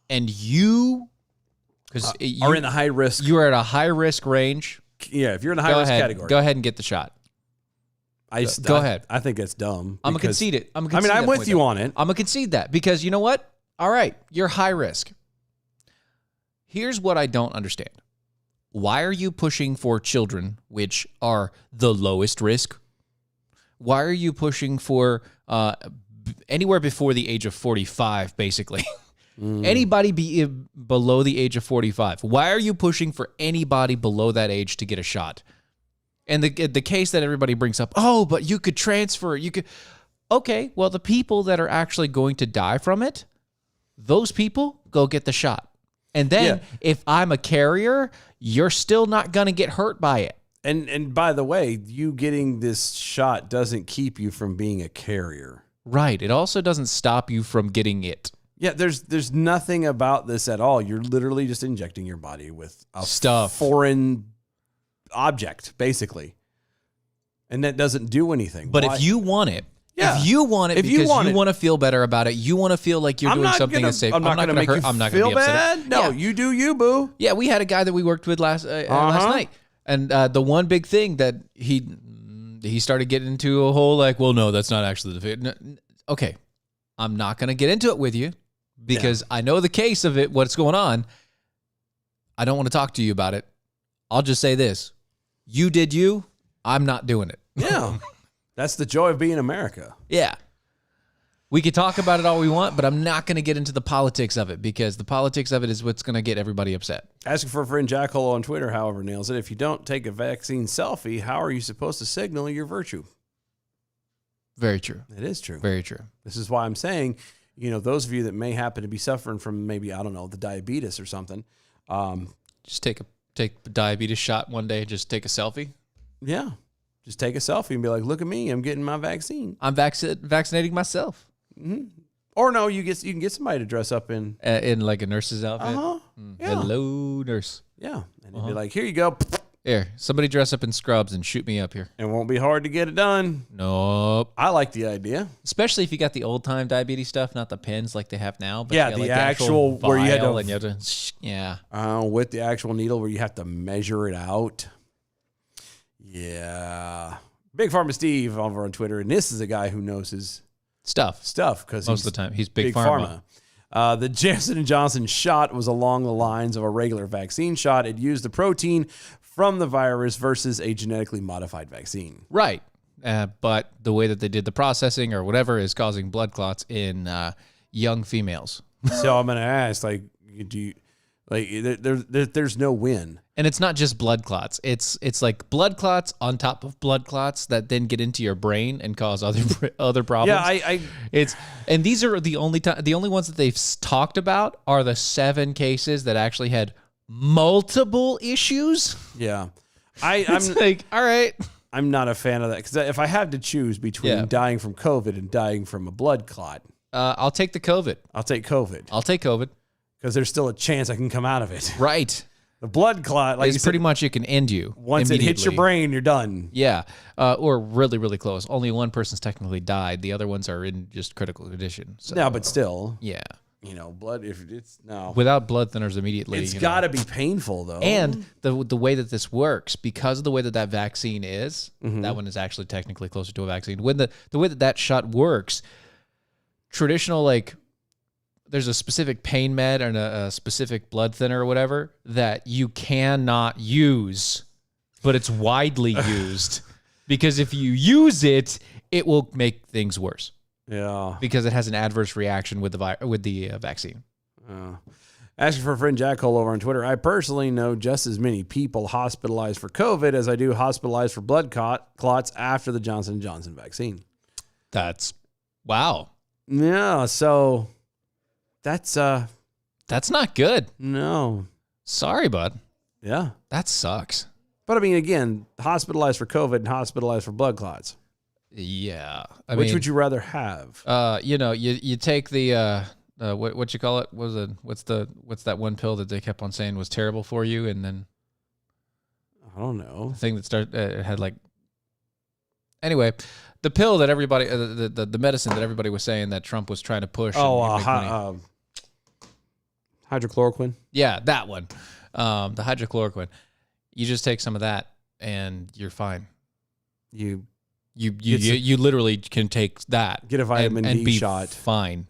And you are in the high risk. You're at a high risk range. Yeah, if you're in the high risk category. Go ahead and get the shot. Go ahead. I think that's dumb. I'm going to concede it. I'm with you on it. I'm going to concede that because you know what? all right, you're high risk. Here's what I don't understand. Why are you pushing for children, which are the lowest risk? Why are you pushing for anywhere before the age of 45, basically? Anybody below the age of 45. Why are you pushing for anybody below that age to get a shot? And the case that everybody brings up, oh, but you could transfer, you could. Okay, well, the people that are actually going to die from it, those people go get the shot. And then if I'm a carrier, you're still not going to get hurt by it. And by the way, you getting this shot doesn't keep you from being a carrier. Right. It also doesn't stop you from getting it. Yeah, there's nothing about this at all. You're literally just injecting your body with a Stuff. foreign object, basically. And that doesn't do anything. But Why? if you want it, Yeah. if you want it If you because want you it. want to feel better about it, you want to feel like you're doing something that's safe. I'm not going to make hurt. you I'm not going feel to be upset. bad. No, Yeah. you do you, boo. Yeah, we had a guy that we worked with last night, and the one big thing that he started getting into a whole like, well, no, that's not actually the fit. Okay, I'm not going to get into it with you because I know the case of it, what's going on. I don't want to talk to you about it. I'll just say this: you did you. I'm not doing it. Yeah, that's the joy of being America. Yeah. We could talk about it all we want, but I'm not going to get into the politics of it because the politics of it is what's going to get everybody upset. Asking for a friend Jackhole on Twitter, however, nails it. If you don't take a vaccine selfie, how are you supposed to signal your virtue? Very true. It is true. Very true. This is why I'm saying, those of you that may happen to be suffering from maybe, I don't know, the diabetes or something. Just take a diabetes shot one day. Just take a selfie. Yeah. Just take a selfie and be like, look at me. I'm getting my vaccine. I'm vaccinating myself Mm-hmm. Or no, you can get somebody to dress up in like a nurse's outfit. Yeah. Hello, nurse. Yeah. And you'd be like, here you go. Here, somebody dress up in scrubs and shoot me up here. It won't be hard to get it done. Nope. I like the idea. Especially if you got the old time diabetes stuff, not the pens like they have now. But Yeah, you got, the like, actual where you had vial to- and you have to. Yeah. With the actual needle where you have to measure it out. Yeah. Big Pharma Steve over on Twitter. And this is a guy who knows his Stuff. because Most of the time, he's big pharma. The Johnson & Johnson shot was along the lines of a regular vaccine shot. It used the protein from the virus versus a genetically modified vaccine. Right. But the way that they did the processing or whatever is causing blood clots in young females. So I'm going to ask, do you there's no win. And it's not just blood clots. It's like blood clots on top of blood clots that then get into your brain and cause other problems. Yeah, and these are the only ones that they've talked about are the 7 cases that actually had multiple issues. yeah. It's I'm like, all right. I'm not a fan of that because if I had to choose between dying from COVID and dying from a blood clot, I'll take the COVID. I'll take COVID I'll take COVID. because there's still a chance I can come out of it. Right. The blood clot, like you It's said, pretty much it can end you once it hits your immediately. brain, you're done. Yeah, or really, really close. Only one person's technically died. The other ones are in just critical condition. So, No, but still, yeah, blood. If it's no, without blood thinners immediately, it's got to be painful though. And the way that this works, because of the way that vaccine is, that one is actually technically closer to a vaccine. When the way that shot works, traditional there's a specific pain med and a specific blood thinner or whatever that you cannot use, but it's widely used because if you use it, it will make things worse yeah. because it has an adverse reaction with the vaccine. Asking for a friend Jackhole over on Twitter. I personally know just as many people hospitalized for COVID as I do hospitalized for blood clots after the Johnson & Johnson vaccine. That's wow. Yeah, so that's not good. no. Sorry, bud. Yeah. That sucks. But I mean, again, hospitalized for COVID and hospitalized for blood clots. Yeah. Which would you rather have? You take the what you call it? What's that one pill that they kept on saying was terrible for you, and then I don't know. the thing that started it had anyway, the pill that everybody the medicine that everybody was saying that Trump was trying to push. Hydrochloroquine. Yeah, that one. The hydrochloroquine. You just take some of that and you're fine. You You literally can take that. Get a vitamin and D be shot. fine.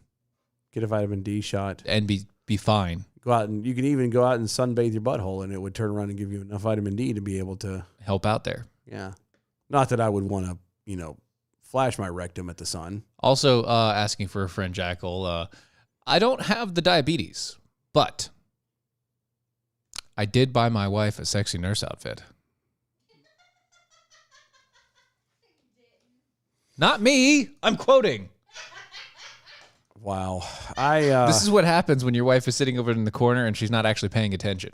Get a vitamin D shot. and be fine. Go out and you can even go out and sunbathe your butthole, and it would turn around and give you enough vitamin D to be able to Help out there. Yeah. Not that I would want to, flash my rectum at the sun. Also, asking for a friend, Jackal. I don't have the diabetes, but I did buy my wife a sexy nurse outfit. Not me. I'm quoting. Wow. This is what happens when your wife is sitting over in the corner and she's not actually paying attention.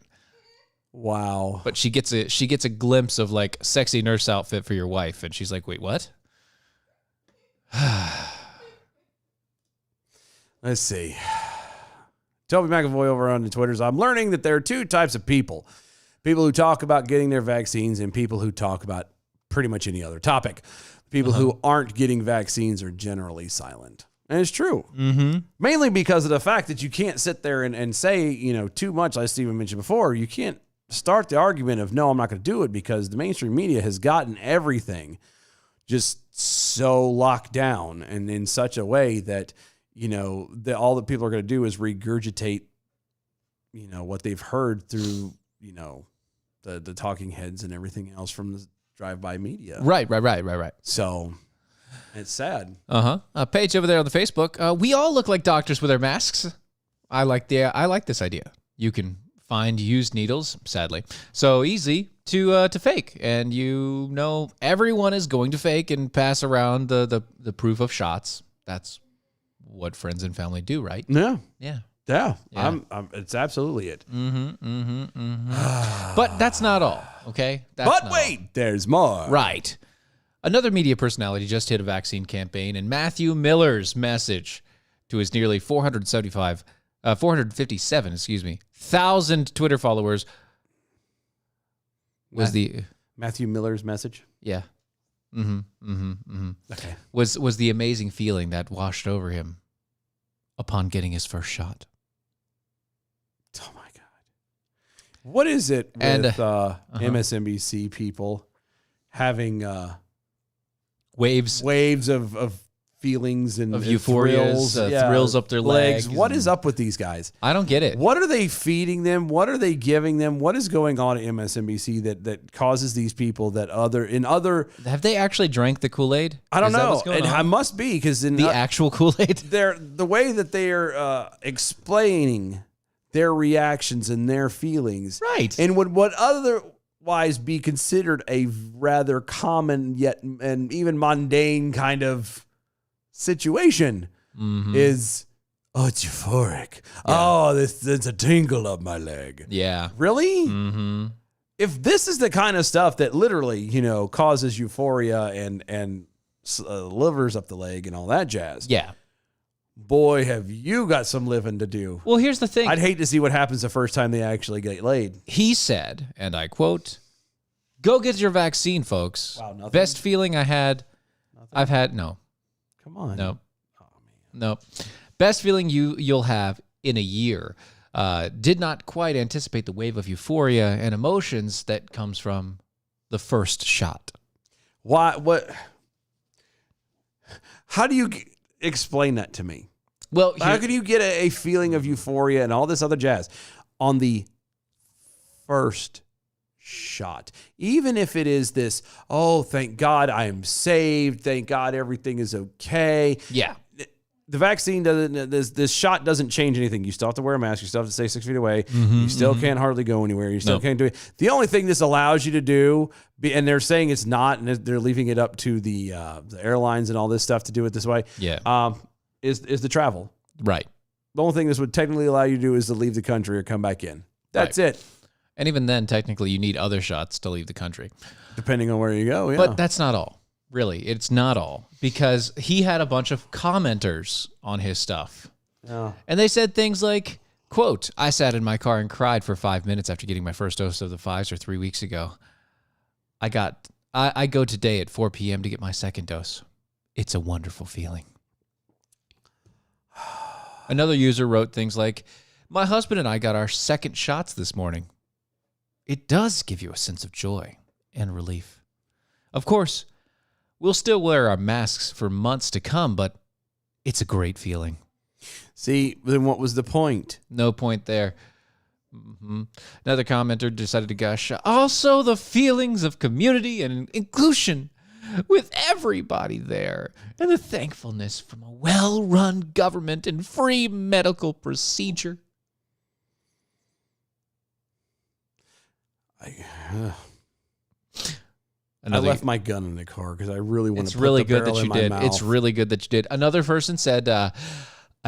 Wow. But she gets a glimpse of like sexy nurse outfit for your wife, and she's like, "Wait, what?" Let's see. Toby McAvoy over on the Twitters. I'm learning that there are two types of people. People who talk about getting their vaccines and people who talk about pretty much any other topic. People who aren't getting vaccines are generally silent. And it's true. Mm-hmm. Mainly because of the fact that you can't sit there and say, too much, like Steven mentioned before. You can't start the argument of, no, I'm not going to do it, because the mainstream media has gotten everything just so locked down and in such a way that, that all that people are going to do is regurgitate, what they've heard through, the talking heads and everything else from the drive-by media. Right. So it's sad. A page over there on the Facebook. We all look like doctors with our masks. I like this idea. You can find used needles, sadly, so easy to fake, and everyone is going to fake and pass around the proof of shots. That's what friends and family do, right? Yeah. Yeah. It's absolutely it. But that's not all. Okay. There's more. Right. Another media personality just hit a vaccine campaign, and Matthew Miller's message to his nearly 457,000 Twitter followers was Matthew Miller's message. Yeah. Okay. Was the amazing feeling that washed over him upon getting his first shot. Oh my God. What is it with MSNBC people having waves of feelings and of euphorias, thrills up their legs? What is up with these guys? I don't get it. What are they feeding them? What are they giving them? What is going on at MSNBC that causes these people have they actually drank the Kool-Aid? I don't Is that know. what's going on? I must be, because in the actual Kool-Aid. the way that they are explaining their reactions and their feelings, right? And what otherwise be considered a rather common yet and even mundane kind of situation is, it's euphoric. Yeah. Oh, there's a tingle up my leg. Yeah. Really? Mm-hmm. If this is the kind of stuff that literally, causes euphoria and livers up the leg and all that jazz. Yeah. Boy, have you got some living to do. Well, here's the thing. I'd hate to see what happens the first time they actually get laid. He said, and I quote, "Go get your vaccine, folks. Wow, nothing? Best feeling I've had. No. Come on. No. Oh, man. No. Best feeling you'll have in a year. Did not quite anticipate the wave of euphoria and emotions that comes from the first shot." Why? What? How do you explain that to me? Well, how can you get a feeling of euphoria and all this other jazz on the first shot? Even if it is this, oh, thank God I am saved. Thank God everything is okay. Yeah. The vaccine doesn't, this shot doesn't change anything. You still have to wear a mask. You still have to stay 6 feet away. You still can't hardly go anywhere. You still can't do it. The only thing this allows you to do, and they're saying it's not, and they're leaving it up to the airlines and all this stuff to do it this way. Yeah. Is the travel. Right. The only thing this would technically allow you to do is to leave the country or come back in. That's it. And even then, technically, you need other shots to leave the country. Depending on where you go, yeah. But that's not all. Really, it's not all, because he had a bunch of commenters on his stuff. Oh. And they said things like, quote, "I sat in my car and cried for 5 minutes after getting my first dose of the Pfizer 3 weeks ago. I go today at 4 p.m. to get my second dose. It's a wonderful feeling." Another user wrote things like, "My husband and I got our second shots this morning. It does give you a sense of joy and relief. Of course, we'll still wear our masks for months to come, but it's a great feeling." See, then what was the point? No point there. Another commenter decided to gush. Also, the feelings of community and inclusion with everybody there, and the thankfulness from a well-run government and free medical procedure. I Another, left my gun in the car because I really want to. It's put really the good barrel that in you my did. mouth. It's really good that you did. Another person said, I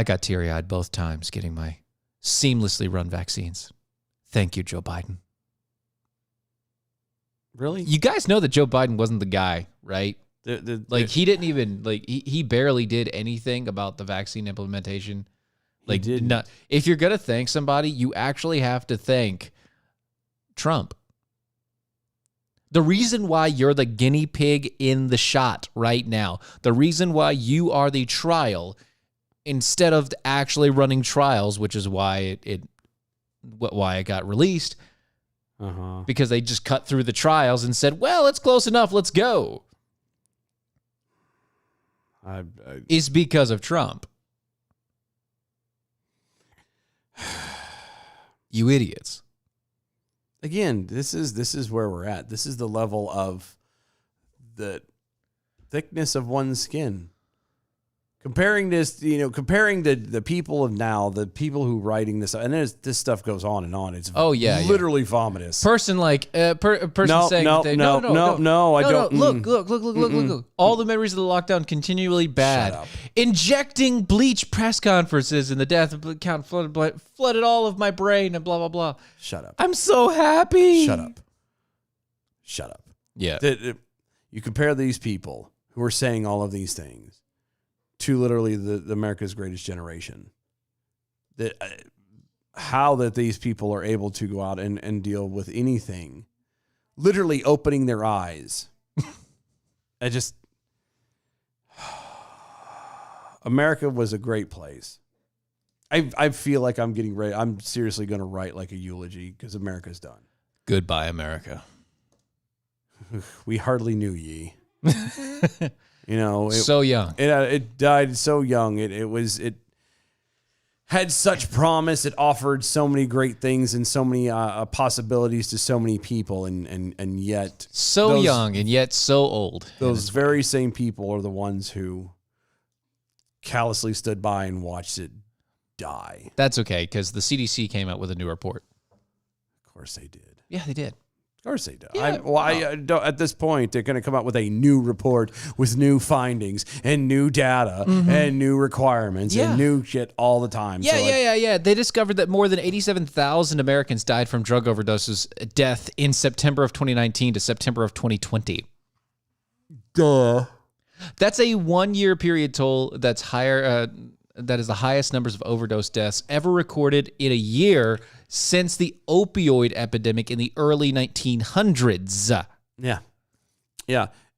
got teary-eyed both times getting my seamlessly run vaccines. Thank you, Joe Biden. Really. You guys know that Joe Biden wasn't the guy, right? He didn't even he barely did anything about the vaccine implementation. Like, didn't. not, if you're gonna thank somebody, you actually have to thank Trump. The reason why you're the guinea pig in the shot right now, the reason why you are the trial instead of actually running trials, which is why it got released, because they just cut through the trials and said, well, it's close enough, let's go, is because of Trump. You idiots. Again, this is where we're at. This is the level of the thickness of one's skin. Comparing this, comparing the people of now, the people who writing this, and this stuff goes on and on. It's literally vomitous. Person saying no, I don't. Look. All the memories of the lockdown continually bad. Shut up. Injecting bleach press conferences and the death count flooded all of my brain and blah blah blah. Shut up. I'm so happy. Shut up. Yeah. You compare these people who are saying all of these things to literally the America's greatest generation. How that these people are able to go out and deal with anything, literally opening their eyes. America was a great place. I feel like I'm getting ready. I'm seriously going to write like a eulogy because America's done. Goodbye, America. We hardly knew ye. So young. It died so young. It had such promise. It offered so many great things and so many possibilities to so many people, and yet young and yet so old. Those very same people are the ones who callously stood by and watched it die. That's okay, because the CDC came out with a new report. Of course they did. Yeah, they did. Of course they do. Yeah, at this point, they're going to come out with a new report with new findings and new data and new requirements and new shit all the time. Yeah. They discovered that more than 87,000 Americans died from drug overdoses death in September of 2019 to September of 2020. Duh. That's a 1-year period toll that's higher. That is the highest numbers of overdose deaths ever recorded in a year since the opioid epidemic in the early 1900s. Yeah.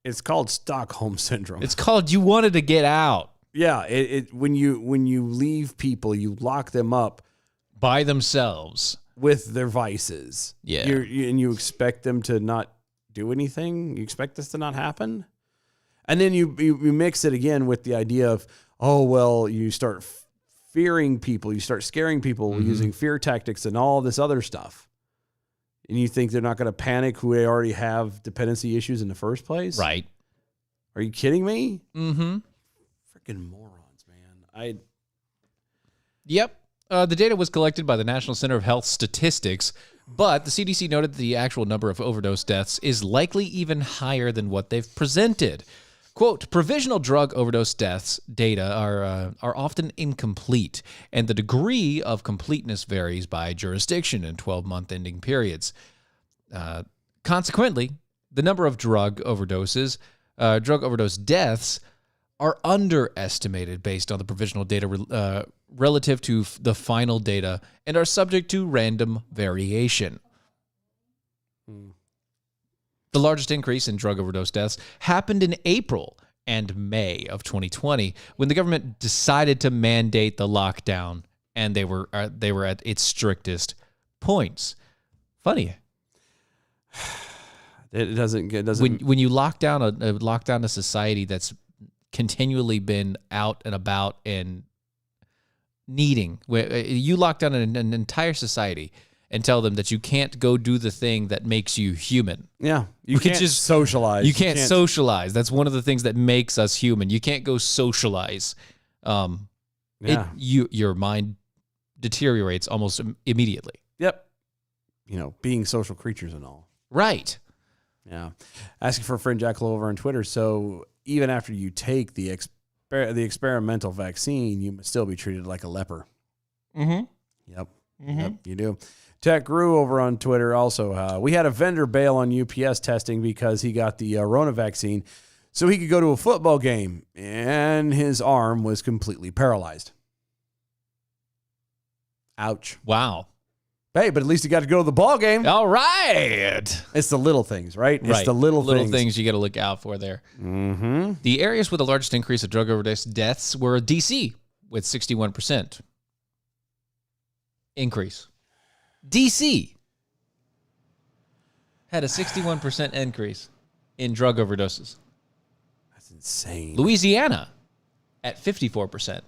It's called Stockholm Syndrome. It's called you wanted to get out. Yeah. When you leave people, you lock them up By themselves. with their vices. Yeah. And you expect them to not do anything. You expect this to not happen. And then you mix it again with the idea of, oh, well, you start fearing people. You start scaring people using fear tactics and all this other stuff. And you think they're not going to panic who they already have dependency issues in the first place? Right. Are you kidding me? Mm-hmm. Freaking morons, man. Yep. The data was collected by the National Center of Health Statistics, but the CDC noted that the actual number of overdose deaths is likely even higher than what they've presented. Quote, provisional drug overdose deaths data are often incomplete, and the degree of completeness varies by jurisdiction in 12-month ending periods. Consequently, the number of drug overdose deaths are underestimated based on the provisional data relative to the final data and are subject to random variation. The largest increase in drug overdose deaths happened in April and May of 2020 when the government decided to mandate the lockdown, and they were at its strictest points. Funny. It doesn't when you lock down a society that's continually been out and about and needing. You lock down an entire society and tell them that you can't go do the thing that makes you human. Yeah. You can't just socialize. You can't socialize. That's one of the things that makes us human. You can't go socialize. Your mind deteriorates almost immediately. Yep. Being social creatures and all. Right. Yeah. Asking for a friend Jack Lowe over on Twitter. So even after you take the experimental vaccine, you must still be treated like a leper. Mm-hmm. Yep. Yep, you do. Tech Guru over on Twitter also. We had a vendor bail on UPS testing because he got the Rona vaccine so he could go to a football game, and his arm was completely paralyzed. Ouch. Wow. Hey, but at least he got to go to the ball game. All right. It's the little things, right? It's Right. the little things you got to look out for there. Mm-hmm. The areas with the largest increase of drug overdose deaths were D.C. with 61% increase. D.C. had a 61% increase in drug overdoses. That's insane. Louisiana at 54%.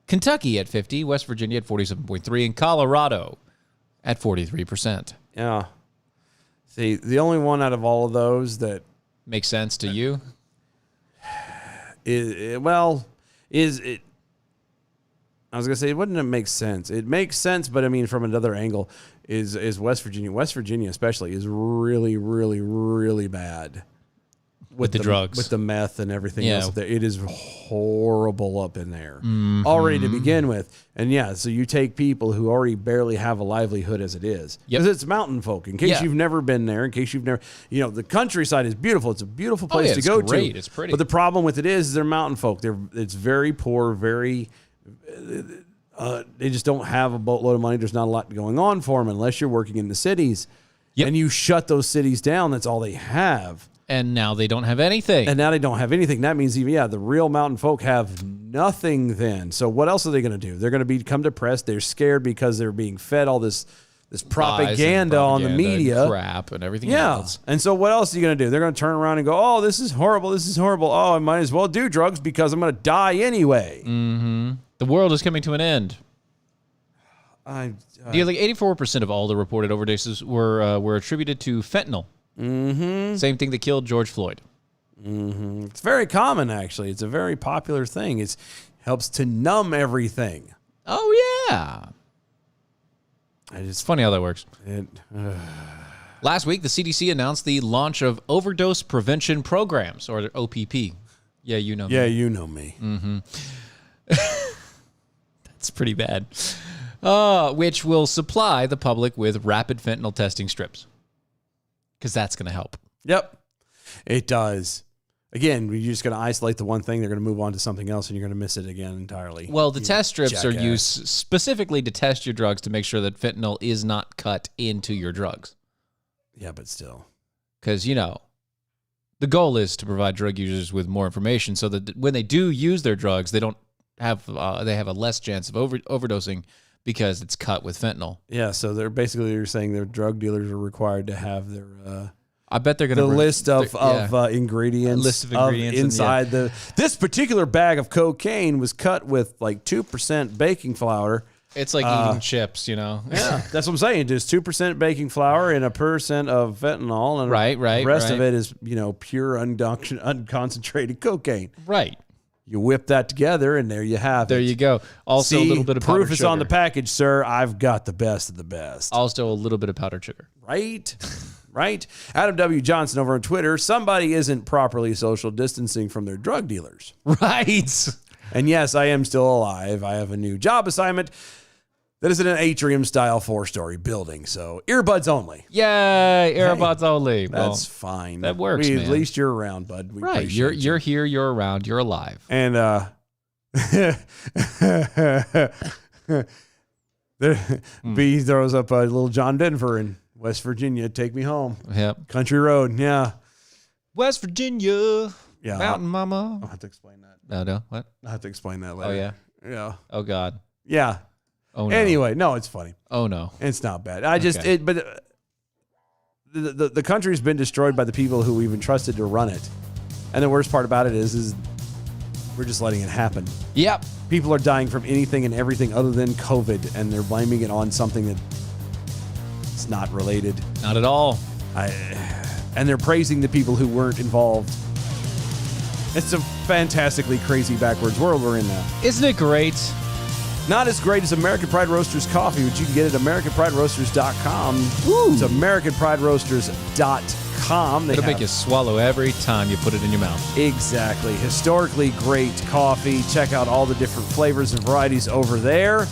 Kentucky at 50%. West Virginia at 47.3%. And Colorado at 43%. Yeah. See, the only one out of all of those that Makes sense to you? is it? I was gonna say, wouldn't it make sense? It makes sense, but I mean, from another angle, is West Virginia. West Virginia, especially, is really, really, really bad With the drugs, with the meth and everything Yeah. else. Up there. It is horrible up in there already to begin with. And yeah, so you take people who already barely have a livelihood as it is, Yep. because it's mountain folk. In case Yeah. you've never been there, in case you've never, the countryside is beautiful. It's a beautiful place yeah, to it's go great. to. It's pretty. But the problem with it is they're mountain folk. It's very poor, very. They just don't have a boatload of money. There's not a lot going on for them unless you're working in the cities. Yep. And you shut those cities down. That's all they have. And now they don't have anything. And now they don't have anything. That means the real mountain folk have nothing then. So what else are they going to do? They're going to become depressed. They're scared because they're being fed all this propaganda on the media. Crap and everything Yeah. else. And so what else are you going to do? They're going to turn around and go, oh, this is horrible. This is horrible. Oh, I might as well do drugs because I'm going to die anyway. Mm-hmm. The world is coming to an end. Nearly 84% of all the reported overdoses were attributed to fentanyl. Mm-hmm. Same thing that killed George Floyd. Mm-hmm. It's very common, actually. It's a very popular thing. It helps to numb everything. Oh, yeah. It's funny how that works. Last week, the CDC announced the launch of overdose prevention programs, or OPP. Yeah, you know. Yeah, me. you know me. Mm-hmm. That's pretty bad. Which will supply the public with rapid fentanyl testing strips. Because that's going to help. Yep, it does. Again, you're just going to isolate the one thing. They're going to move on to something else, and you're going to miss it again entirely. Well, the test strips are jackass. used specifically to test your drugs to make sure that fentanyl is not cut into your drugs. Yeah, but still. Because, the goal is to provide drug users with more information so that when they do use their drugs, they don't have they have a less chance of overdosing because it's cut with fentanyl. Yeah, so you're saying their drug dealers are required to have their I bet they're going to list of ingredients, list of ingredients inside this particular bag of cocaine was cut with like 2% baking flour. It's like eating chips, Yeah, that's what I'm saying. Just 2% baking flour and 1% of fentanyl, and Right, the rest of it is pure unconcentrated cocaine. Right. You whip that together, and there you have it. There you go. Also, a little bit of powdered proof is sugar. on the package, sir. I've got the best of the best. Also, a little bit of powdered sugar. Right? Right? Adam W. Johnson over on Twitter. Somebody isn't properly social distancing from their drug dealers. Right. And yes, I am still alive. I have a new job assignment that is in an atrium-style 4-story building. So earbuds only. Yay, AirPods only. That's fine. that works, At man. least you're around, bud. We Right. appreciate You're here, you're around, you're alive. And B throws up a little John Denver in West Virginia. Take me home. Yep. Country road. Yeah. West Virginia. Yeah. Mountain Mama. I'll have to explain that. No. What? I'll have to explain that later. Oh, yeah. Yeah. Oh, God. Yeah. Oh, no. Anyway, no, it's funny. Oh, no. It's not bad. Okay. But the country's been destroyed by the people who we've entrusted to run it. And the worst part about it is We're just letting it happen. Yep. People are dying from anything and everything other than COVID, and they're blaming it on something that it's not related. Not at all. And they're praising the people who weren't involved. It's a fantastically crazy backwards world we're in now. Isn't it great? Not as great as American Pride Roasters coffee, which you can get at AmericanPrideRoasters.com. It's AmericanPrideRoasters.com. It'll make you swallow every time you put it in your mouth. Exactly. Historically great coffee. Check out all the different flavors and varieties over there.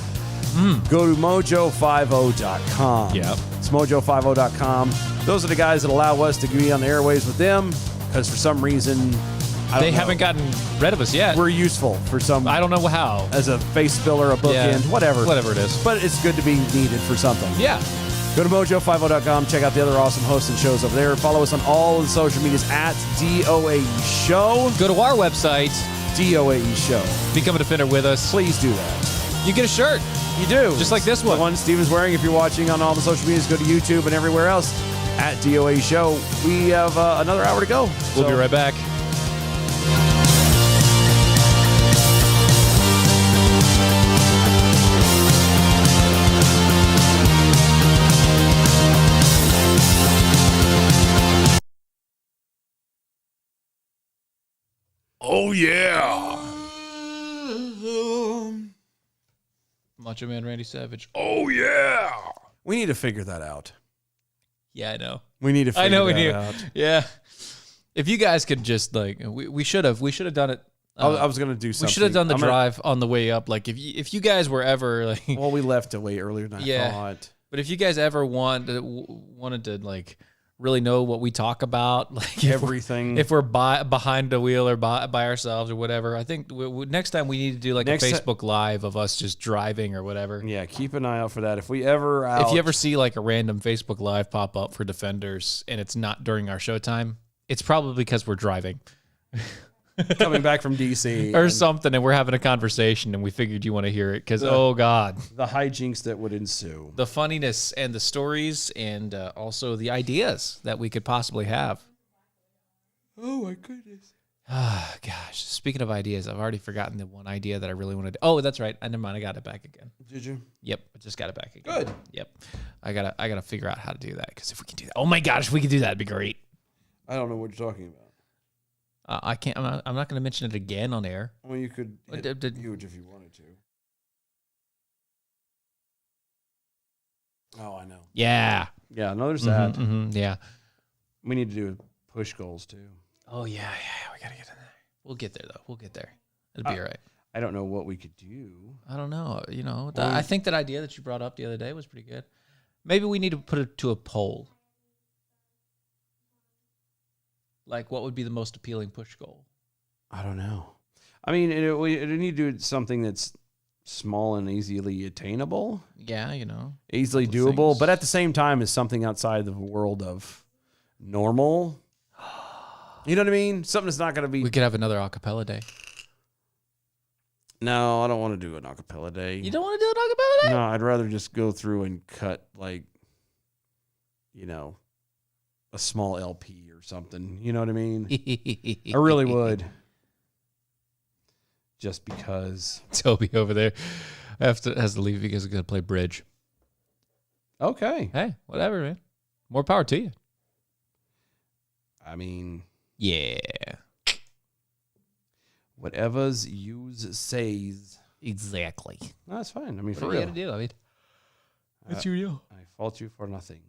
Go to mojo50.com. Yep. It's mojo50.com. Those are the guys that allow us to be on the airways with them because for some reason, They haven't gotten rid of us yet. We're useful for some. I don't know how. As a face filler, a bookend, whatever. Whatever it is. But it's good to be needed for something. Yeah. Go to mojo50.com. Check out the other awesome hosts and shows over there. Follow us on all of the social medias at DOAE Show. Go to our website. DOAE Show. Become a defender with us. Please do that. You get a shirt. You do. Just like this one. The one Steven's wearing. If you're watching on all the social medias, go to YouTube and everywhere else at DOAE Show. We have another hour to go. We'll be right back. Oh, yeah. Macho Man Randy Savage. Oh, yeah. We need to figure that out. Yeah, I know. We need to figure that out. Yeah. If you guys could just like, we should have done it. I was going to do something. We should have done the drive on the way up. Like if you guys were ever like, well, we left way earlier than I thought. But if you guys ever wanted to like really know what we talk about, like everything, if we're behind the wheel or by ourselves or whatever, I think next time we need to do like a Facebook Live of us just driving or whatever. Yeah, keep an eye out for that. If you ever see like a random Facebook Live pop up for Defenders and it's not during our showtime, it's probably because we're driving. Coming back from DC or something, and we're having a conversation, and we figured you want to hear it because oh god, the hijinks that would ensue, the funniness and the stories, and also the ideas that we could possibly have. Oh my goodness! Ah, gosh. Speaking of ideas, I've already forgotten the one idea that I really wanted to. Oh, that's right. Never mind. I got it back again. Did you? Yep. I just got it back again. Good. Yep. I gotta figure out how to do that because if we can do that, oh my gosh, if we could do that, it'd be great. I don't know what you're talking about. I can't. I'm not going to mention it again on air. Well, you could hit huge if you wanted to. Oh, I know. Yeah. Yeah. No, there's that. Yeah. We need to do push goals too. Oh yeah. We gotta get in there. We'll get there though. We'll get there. It'll be all right. I don't know what we could do. I don't know. I think that idea that you brought up the other day was pretty good. Maybe we need to put it to a poll. Like, what would be the most appealing push goal? I don't know. I mean, we need to do something that's small and easily attainable. Yeah, easily doable, but at the same time is something outside the world of normal. You know what I mean? Something that's not going to be. We could have another acapella day. No, I don't want to do an acapella day. You don't want to do an acapella day? No, I'd rather just go through and cut a small LP or something. You know what I mean? I really would. Just because. Toby over there has to leave because he's going to play bridge. Okay. Hey, whatever, man. More power to you. I mean. Yeah. Whatever's yous says. Exactly. No, that's fine. I mean, what for real. real. What do you got to do? I mean, it's you. I fault you for nothing.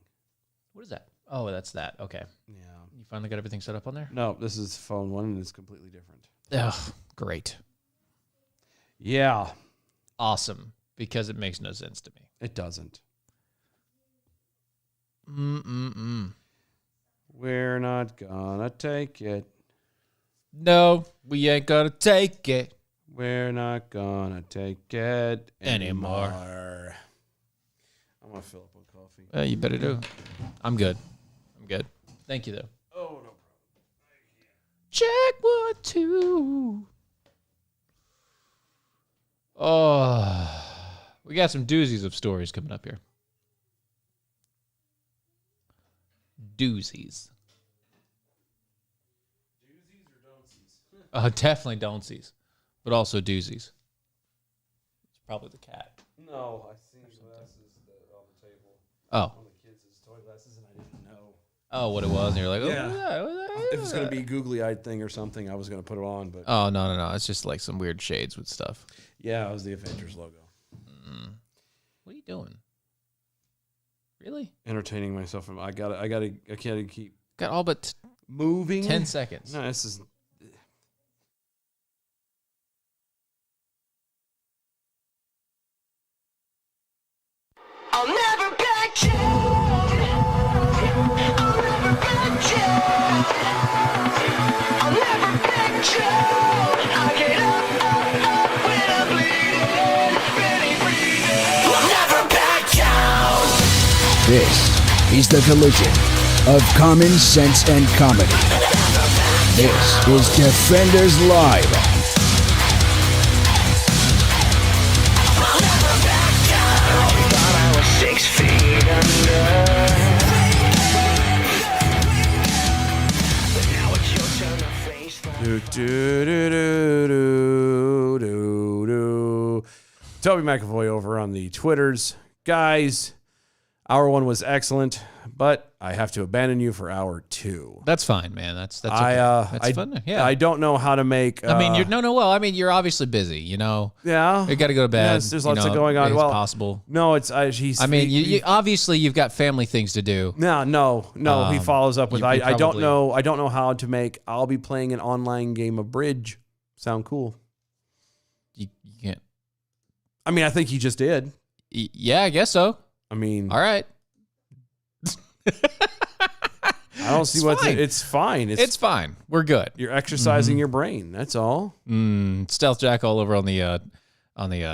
What is that? Oh, that's that. Okay. Yeah. You finally got everything set up on there? No, this is phone one and it's completely different. Ugh, great. Yeah. Awesome. Because it makes no sense to me. It doesn't. We're not gonna take it. No, we ain't gonna take it. We're not gonna take it anymore. I'm gonna fill up on coffee. You better do. I'm good. Thank you, though. Oh, no problem. Check 1, 2. Oh, we got some doozies of stories coming up here. Doozies. Doozies or don'tsies? Definitely don'tsies. but also doozies. It's probably the cat. No, I see glasses on the table. Oh. One of the kids' toy glasses, and I didn't know. Oh, what it was, and you're like, oh, Yeah. what is that? What is that? If it's going to be a googly-eyed thing or something, I was going to put it on, but Oh, no. It's just like some weird shades with stuff. yeah, it was the Avengers logo. What are you doing? Really? Entertaining myself. I can't keep Got all but moving. 10 seconds. No, this is. I'll never back down. I'll never back down. I'll never back down. I get up when I'm bleeding, ready, breathing. I'll never back down. This is the collision of common sense and comedy. This is Defenders Live. I'll never back down. Thought I was 6 feet under. But now it's your turn to face the Do, do, do, do, do, do, do. Toby McAvoy over on the Twitters. Guys, hour 1 was excellent, but I have to abandon you for hour 2. That's fine, man. That's okay. That's fun. Yeah. I don't know how to make. I mean, well, I mean, you're obviously busy, you know. Yeah. You got to go to bed. Yes, there's you lots of know, going on. It's Well, possible. No, it's he's. I mean, you obviously you've got family things to do. No. He follows up with you I don't probably- know. I don't know how to make. I'll be playing an online game of bridge. Sound cool? You can't. I mean, I think he just did. Yeah, I guess so. I mean, All right. I don't see It's what's. fine. It's fine. It's fine. We're good. You're exercising your brain. That's all. Stealth Jack all over on the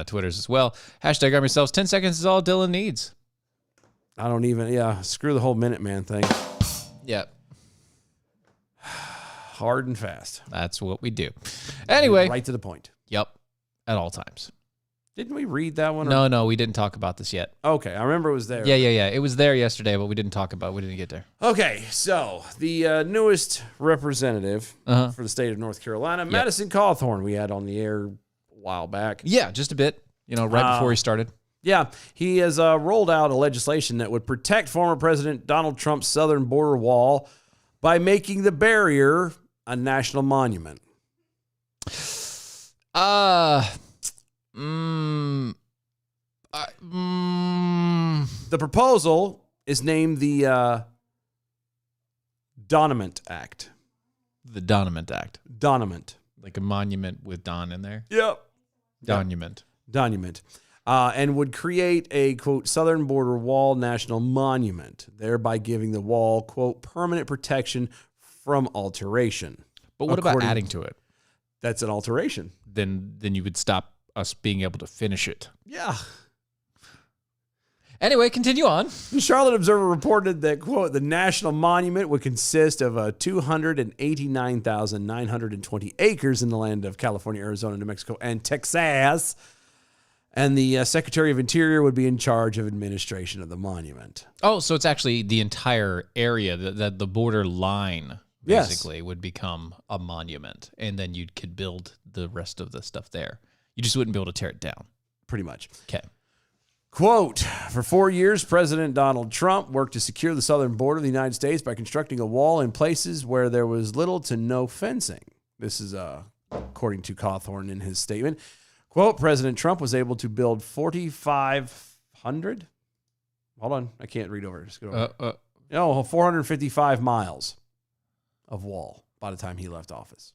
Twitters as well. Hashtag arm yourselves. 10 seconds is all Dylan needs. I don't even. Yeah, screw the whole Minuteman thing. Yeah, Hard and fast. that's what we do. Anyway. Right to the point. Yep. At all times. Didn't we read that one? or- No, we didn't talk about this yet. Okay, I remember it was there. Yeah. It was there yesterday, but we didn't talk about it. We didn't get there. Okay, so the newest representative Uh-huh. for the state of North Carolina, Madison Cawthorn, we had on the air a while back. Yeah, just a bit. You know, right before he started. Yeah, he has rolled out a legislation that would protect former President Donald Trump's southern border wall by making the barrier a national monument. The proposal is named the Donament Act. The Donument Act. Donament. Like a monument with Don in there. Yep. Donument. Donument. And would create a, quote, southern border wall national monument, thereby giving the wall, quote, permanent protection from alteration. But what about According- adding to it? That's an alteration. Then you would stop us being able to finish it. Yeah. Anyway, continue on. The Charlotte Observer reported that, quote, the national monument would consist of 289,920 acres in the land of California, Arizona, New Mexico, and Texas. And the Secretary of Interior would be in charge of administration of the monument. Oh, so it's actually the entire area, that the border line Yes. basically would become a monument. And then you could build the rest of the stuff there. You just wouldn't be able to tear it down. Pretty much. Okay. Quote, for 4 years, President Donald Trump worked to secure the southern border of the United States by constructing a wall in places where there was little to no fencing. This is according to Cawthorn in his statement. Quote, President Trump was able to build 4,500? Hold on, I can't read over it. Just go over. 455 miles of wall by the time he left office.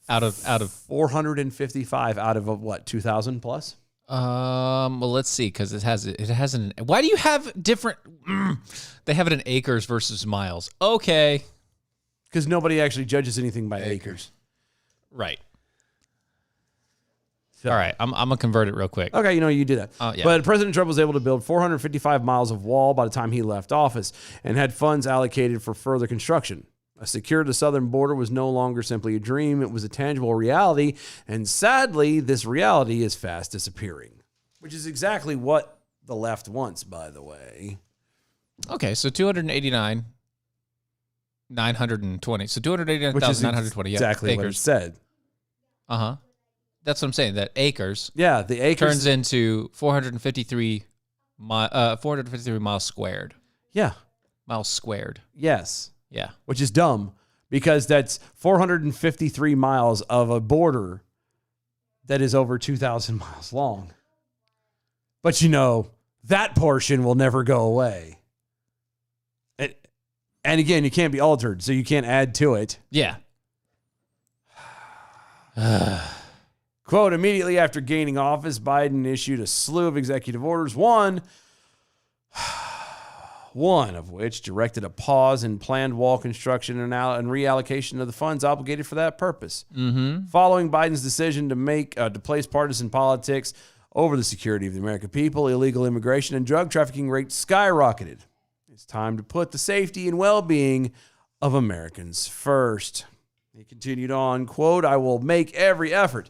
Out of 455 out of what, 2,000 plus? well, let's see, because it has an. Why do you have different? They have it in acres versus miles. Okay, Because nobody actually judges anything by acres. right. So- All right, I'm gonna convert it real quick. Okay, you do that. Yeah. But President Trump was able to build 455 miles of wall by the time he left office and had funds allocated for further construction. A secure the southern border was no longer simply a dream. It was a tangible reality. And sadly, this reality is fast disappearing, which is exactly what the left wants, by the way. Okay, so 289,920. So Which is 289,920. exactly what it acres. said. Uh huh. That's what I'm saying. That acres Yeah, the acres turns into 453 miles squared. Yeah. Miles squared. Yes. Yeah. Which is dumb because that's 453 miles of a border that is over 2,000 miles long. But that portion will never go away. And again, you can't be altered, so you can't add to it. Yeah. Quote, immediately after gaining office, Biden issued a slew of executive orders, one of which directed a pause in planned wall construction and reallocation of the funds obligated for that purpose. Mm-hmm. Following Biden's decision to place partisan politics over the security of the American people, illegal immigration and drug trafficking rates skyrocketed. It's time to put the safety and well-being of Americans first. He continued on, quote, I will make every effort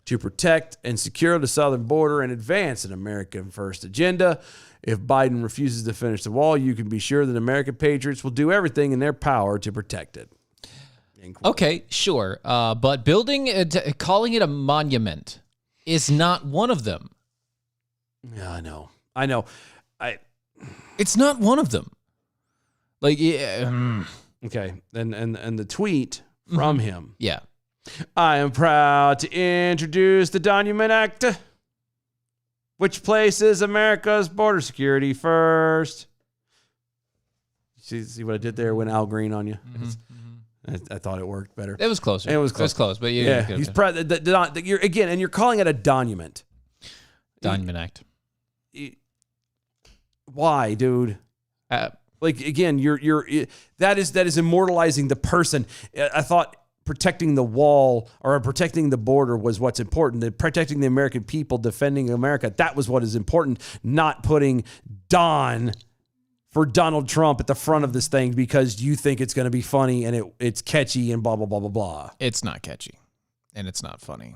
to protect and secure the southern border and advance an American first agenda. If Biden refuses to finish the wall, you can be sure that American patriots will do everything in their power to protect it. Okay, sure. But calling it a monument is not one of them. Yeah, I know. It's not one of them. Like, yeah. Okay. And the tweet from him. Yeah. I am proud to introduce the Donument Act, which places America's border security first. See what I did there? Went Al Green on you. I thought it worked better. It was closer. It was close, but he's proud. You're calling it a donument. Donument Act. Why, dude? Like again, that is immortalizing the person. I thought protecting the wall or protecting the border was what's important. Protecting the American people, defending America, that was what is important. Not putting Don for Donald Trump at the front of this thing because you think it's going to be funny and it's catchy and blah blah blah blah blah. It's not catchy, and it's not funny.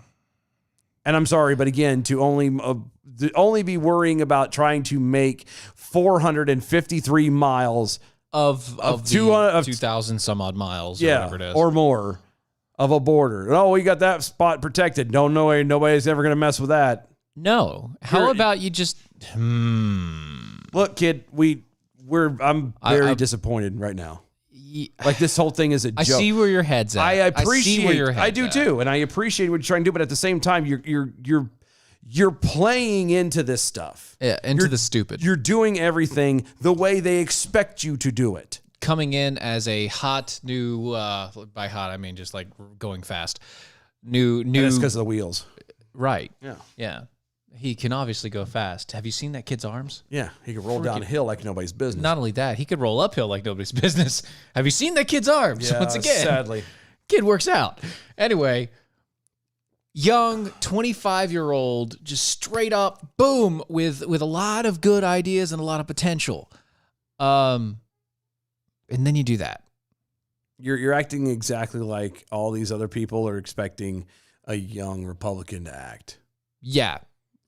And I'm sorry, but again, to only be worrying about trying to make 453 miles of 2,000 some odd miles, or whatever it is, or more of a border. Oh, we got that spot protected. Don't know, nobody's ever going to mess with that. No. How about you just? Look, kid, I'm very disappointed right now. Like this whole thing is a joke. I see where your head's at. I appreciate. see where your head's I do at. too, and I appreciate what you're trying to do. But at the same time, you're playing into this stuff. Yeah, into the stupid. You're doing everything the way they expect you to do it. Coming in as a hot new, by hot I mean just like going fast. New. And it's because of the wheels. Right. Yeah. He can obviously go fast. Have you seen that kid's arms? Yeah, he can roll downhill like nobody's business. Not only that, he could roll uphill like nobody's business. Have you seen that kid's arms? Yeah, Once again, sadly. Kid works out. Anyway, young 25-year-old, just straight up, boom, with a lot of good ideas and a lot of potential. And then you do that. You're acting exactly like all these other people are expecting a young Republican to act. Yeah.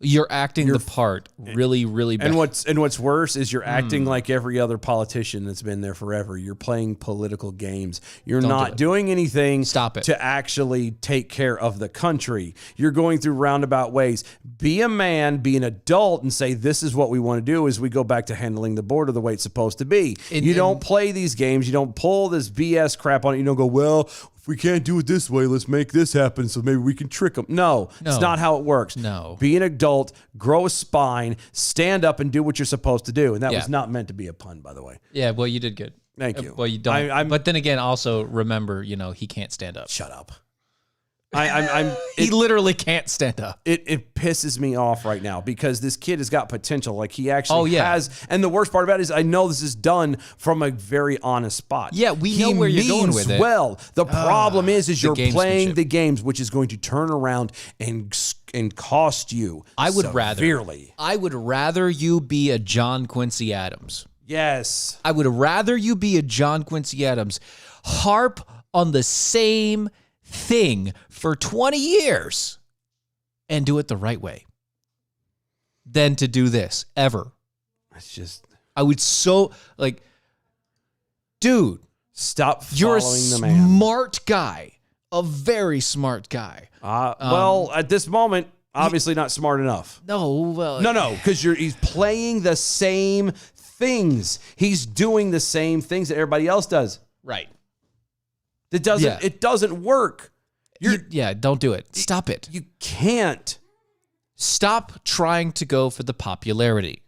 You're acting the part really, really bad. And what's worse is you're acting like every other politician that's been there forever. You're playing political games. You're not doing anything to actually take care of the country. You're going through roundabout ways. Be a man, be an adult, and say, this is what we want to do as we go back to handling the border the way it's supposed to be. You don't play these games. You don't pull this BS crap on it. You don't go, well, we can't do it this way. Let's make this happen so maybe we can trick them. No, it's not how it works. No. Be an adult, grow a spine, stand up and do what you're supposed to do. And that was not meant to be a pun, by the way. Yeah, well, you did good. Thank you. Well, you don't. But then again, also remember, he can't stand up. Shut up. He literally can't stand up. It pisses me off right now because this kid has got potential. Like he actually has. And the worst part about it is I know this is done from a very honest spot. Yeah, we know where you're going with it. Well, the problem is you're playing the games, which is going to turn around and cost you severely. I would rather you be a John Quincy Adams. Yes. I would rather you be a John Quincy Adams. Harp on the same thing for 20 years and do it the right way than to do this ever. It's just, I would dude, stop you're a following the man. smart guy. a very smart guy. Well, at this moment, obviously not smart enough. No, well, No, because he's playing the same things. He's doing the same things that everybody else does. right. It doesn't work. Don't do it. Stop it. You can't. Stop trying to go for the popularity.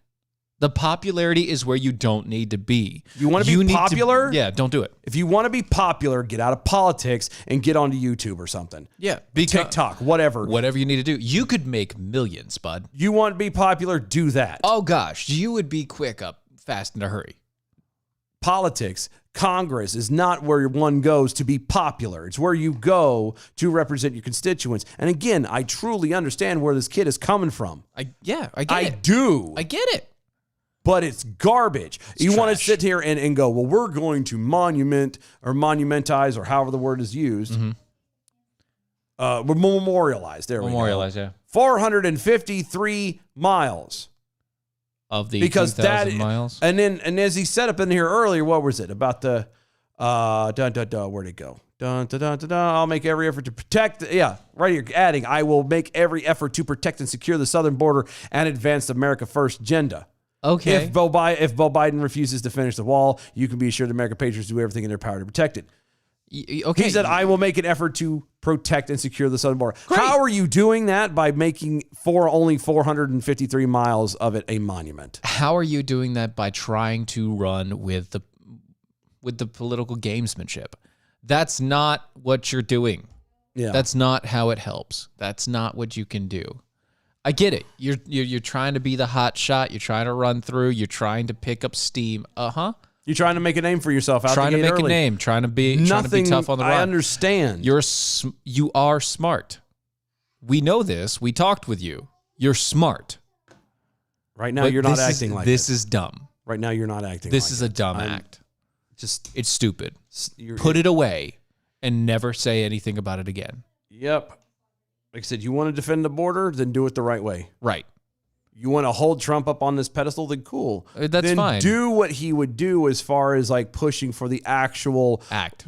The popularity is where you don't need to be. You want to be popular? Yeah, don't do it. If you want to be popular, get out of politics and get onto YouTube or something. Yeah, TikTok, whatever. Whatever you need to do. You could make millions, bud. You want to be popular, do that. Oh gosh, you would be quick up fast in a hurry. Politics, Congress is not where one goes to be popular. It's where you go to represent your constituents. And again, I truly understand where this kid is coming from. I get it. I do. I get it. But it's garbage. You want to trash. sit here and go, well, we're going to monumentize, or however the word is used. Memorialize. There we go. Memorialize, yeah. 453 miles. Of the Because 2,000 miles. And as he said up in here earlier, what was it? About the, where'd it go? I'll make every effort to protect. Yeah, right here, adding, I will make every effort to protect and secure the southern border and advance the America First agenda. Okay. If Bo Biden refuses to finish the wall, you can be assured the American patriots do everything in their power to protect it. Okay. He said, I will make an effort to protect and secure the southern border. Great. How are you doing that? By making only 453 miles of it a monument. How are you doing that? By trying to run with the political gamesmanship. That's not what you're doing. Yeah. That's not how it helps. That's not what you can do. I get it. You're trying to be the hot shot. You're trying to run through. You're trying to pick up steam. You're trying to make a name for yourself out trying the to gate make early. a name. Trying to be tough on the run. I understand. You are smart. We know this. We talked with you. You're smart. Right now, But you're not acting like this. This is dumb. Right now, you're not acting. This like is it. a dumb I'm act. Just It's stupid. Put it away and never say anything about it again. Yep. Like I said, you want to defend the border, then do it the right way. Right. You want to hold Trump up on this pedestal, then cool. That's then fine. Do what he would do as far as like pushing for the actual act.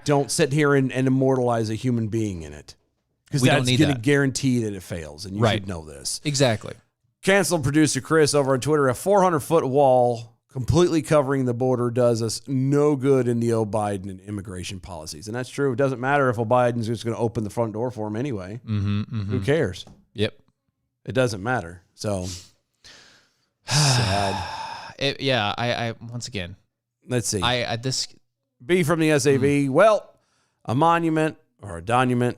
Don't sit here and immortalize a human being in it. Because We don't that's need going to that. guarantee that it fails, and you Right. should know this. Exactly. Canceled producer Chris over on Twitter, a 400-foot wall completely covering the border does us no good in the Biden and immigration policies. And that's true. It doesn't matter if Biden's just going to open the front door for him anyway. Who cares? Yep. It doesn't matter. So sad. I once again, Let's see. this B from the SAV. Well, a monument or a donument.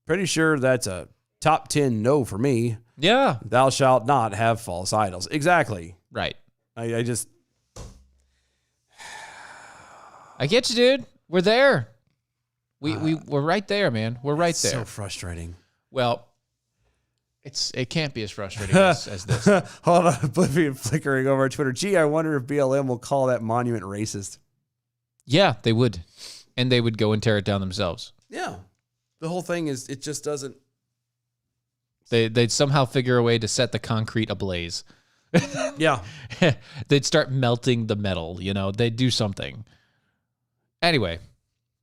Pretty sure that's a top 10 no for me. yeah, Thou shalt not have false idols. Exactly. right. I just. I get you, dude. We're there. We're right there, man. We're right there. So frustrating. Well, it can't be as frustrating as this. Hold on, Oblivion flickering over on Twitter. Gee, I wonder if BLM will call that monument racist. Yeah, they would, and they would go and tear it down themselves. Yeah, the whole thing is it just doesn't. They'd somehow figure a way to set the concrete ablaze. Yeah, They'd start melting the metal. They'd do something. Anyway,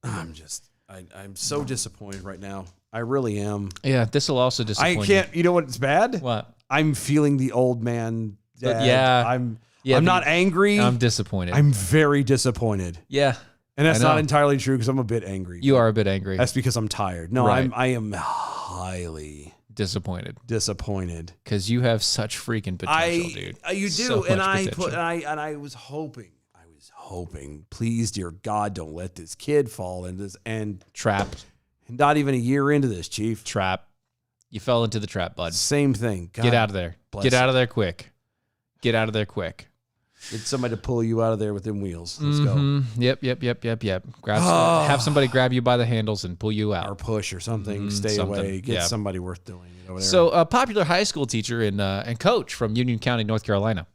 I'm so disappointed right now. I really am. yeah, this will also disappoint. I can't. You know what's bad? What? I'm feeling the old man. Dad. Yeah. I'm Yeah, not angry. I'm disappointed. I'm very disappointed. Yeah, And that's I know. not entirely true because I'm a bit angry. You are a bit angry. That's because I'm tired. No, Right. I am highly Disappointed disappointed. because you have such freaking potential, dude. You do, So and much potential. I was hoping, please, dear God, don't let this kid fall into this. And Trap. not even a year into this, Chief. Trap. You fell into the trap, bud. Same thing. God, Get out of there. bless Get out of there quick. Get out of there quick. Get somebody to pull you out of there with them wheels. Let's go. Yep. Have somebody grab you by the handles and pull you Or out. push or something. Stay something, away. Get yeah. somebody worth doing it over there. So, a popular high school teacher and coach from Union County, North Carolina.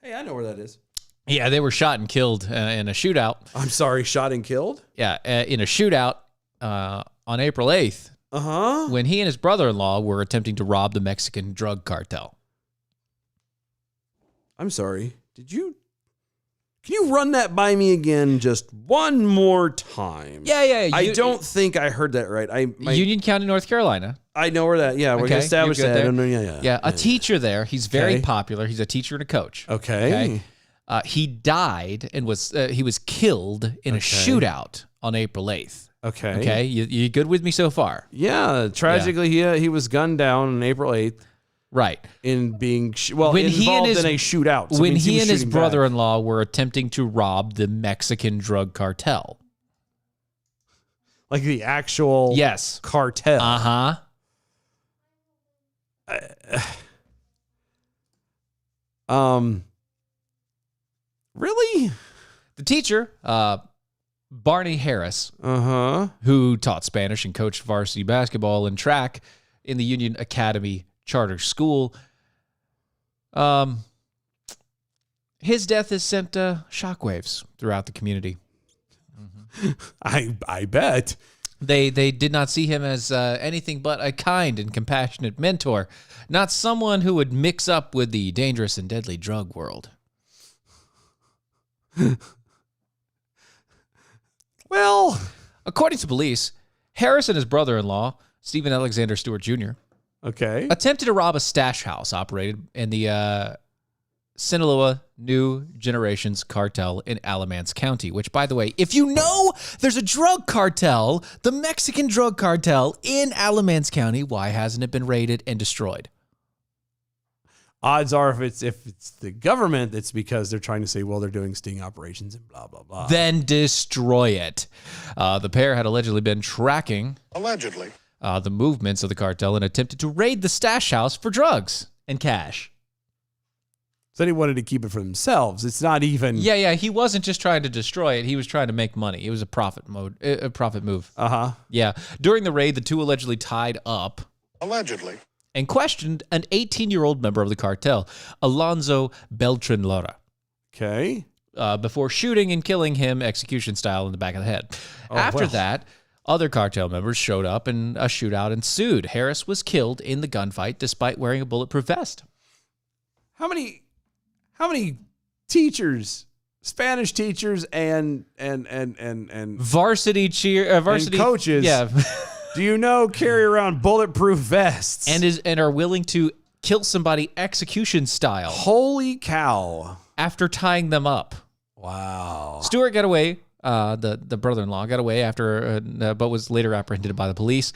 hey, I know where that is. Yeah, they were shot and killed in a shootout. I'm sorry, shot and killed? Yeah, in a shootout on April 8th Uh-huh. when he and his brother-in-law were attempting to rob the Mexican drug cartel. I'm sorry. Did you Can you run that by me again just one more time? Yeah. I don't think I heard that right. Union County, North Carolina. I know where that. Yeah, we're gonna establish you're good that. there. No, Yeah, a teacher there. He's very Okay. popular. He's a teacher and a coach. Okay. He died and he was killed in a shootout on April 8th. Okay. Okay, you good with me so far? Yeah. Tragically, he was gunned down on April 8th Right. in being When he and involved his- in a shootout. So it When means he was and his shooting back. brother-in-law were attempting to rob the Mexican drug cartel. like the actual Yes. cartel. Uh-huh. Really? The teacher, Barney Harris, Uh-huh. who taught Spanish and coached varsity basketball and track in the Union Academy Charter School. His death has sent shockwaves throughout the community. I bet. They did not see him as anything but a kind and compassionate mentor, not someone who would mix up with the dangerous and deadly drug world. Well, According to police, Harris and his brother-in-law, Stephen Alexander Stewart Jr., okay. attempted to rob a stash house operated in the Sinaloa New Generations cartel in Alamance County, which, by the way, if you know there's a drug cartel, the Mexican drug cartel in Alamance County, why hasn't it been raided and destroyed? Odds are if it's the government, it's because they're trying to say, well, they're doing sting operations and blah, blah, blah. Then destroy it. The pair had allegedly been tracking the movements of the cartel and attempted to raid the stash house for drugs and cash. So they wanted to keep it for themselves. It's not even. Yeah. He wasn't just trying to destroy it. He was trying to make money. It was a profit move. Uh-huh. Yeah. During the raid, the two allegedly tied up. And questioned an 18-year-old member of the cartel, Alonzo Beltran Lara, Okay. before shooting and killing him execution style in the back of the head. Oh, After well. that, other cartel members showed up and a shootout ensued. Harris was killed in the gunfight despite wearing a bulletproof vest. How many teachers, Spanish teachers and Varsity coaches. Yeah. do you know carry around bulletproof vests? and are willing to kill somebody execution style holy cow. after tying them up. Wow. Stewart got away. The brother-in-law got away after, but was later apprehended by the police.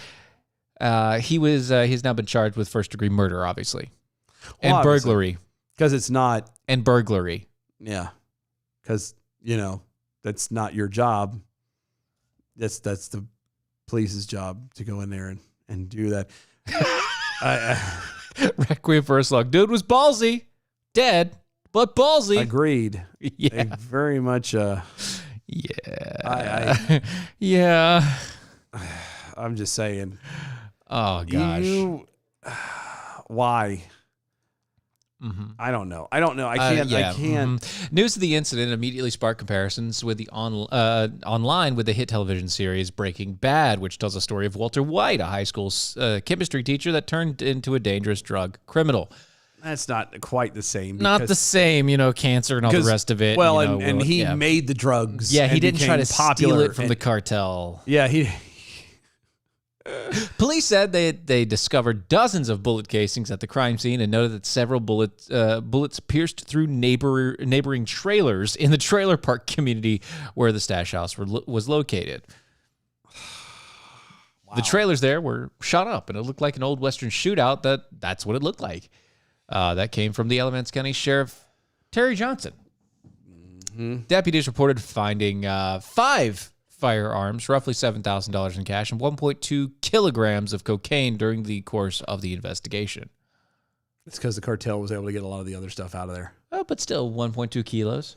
He's now been charged with first-degree murder, obviously, and Well, obviously. burglary. Because it's not. And burglary. Yeah. Because, that's not your job. That's the police's job to go in there and do that. Requiem for a slug. Dude was ballsy, dead, but ballsy. Agreed. Yeah, Very much. yeah, I- yeah. I'm just saying. Oh gosh. Why? I don't know. I can't. Yeah, I can't. News of the incident immediately sparked comparisons with the online with the hit television series Breaking Bad, which tells a story of Walter White, a high school chemistry teacher that turned into a dangerous drug criminal. That's not quite the same. Not the same, cancer and all the rest of it. Well, you know, and he yeah. made the drugs. Yeah, he and didn't try became to popular steal it from and- the cartel. Yeah, he. Police said they discovered dozens of bullet casings at the crime scene and noted that several bullets pierced through neighboring trailers in the trailer park community where the stash house was located. Wow. The trailers there were shot up, and it looked like an old Western shootout. That's what it looked like. That came from the Alamance County Sheriff Terry Johnson. Deputies reported finding 5 firearms, roughly $7,000 in cash, and 1.2 kilograms of cocaine during the course of the investigation. It's because the cartel was able to get a lot of the other stuff out of there. But still, 1.2 kilos.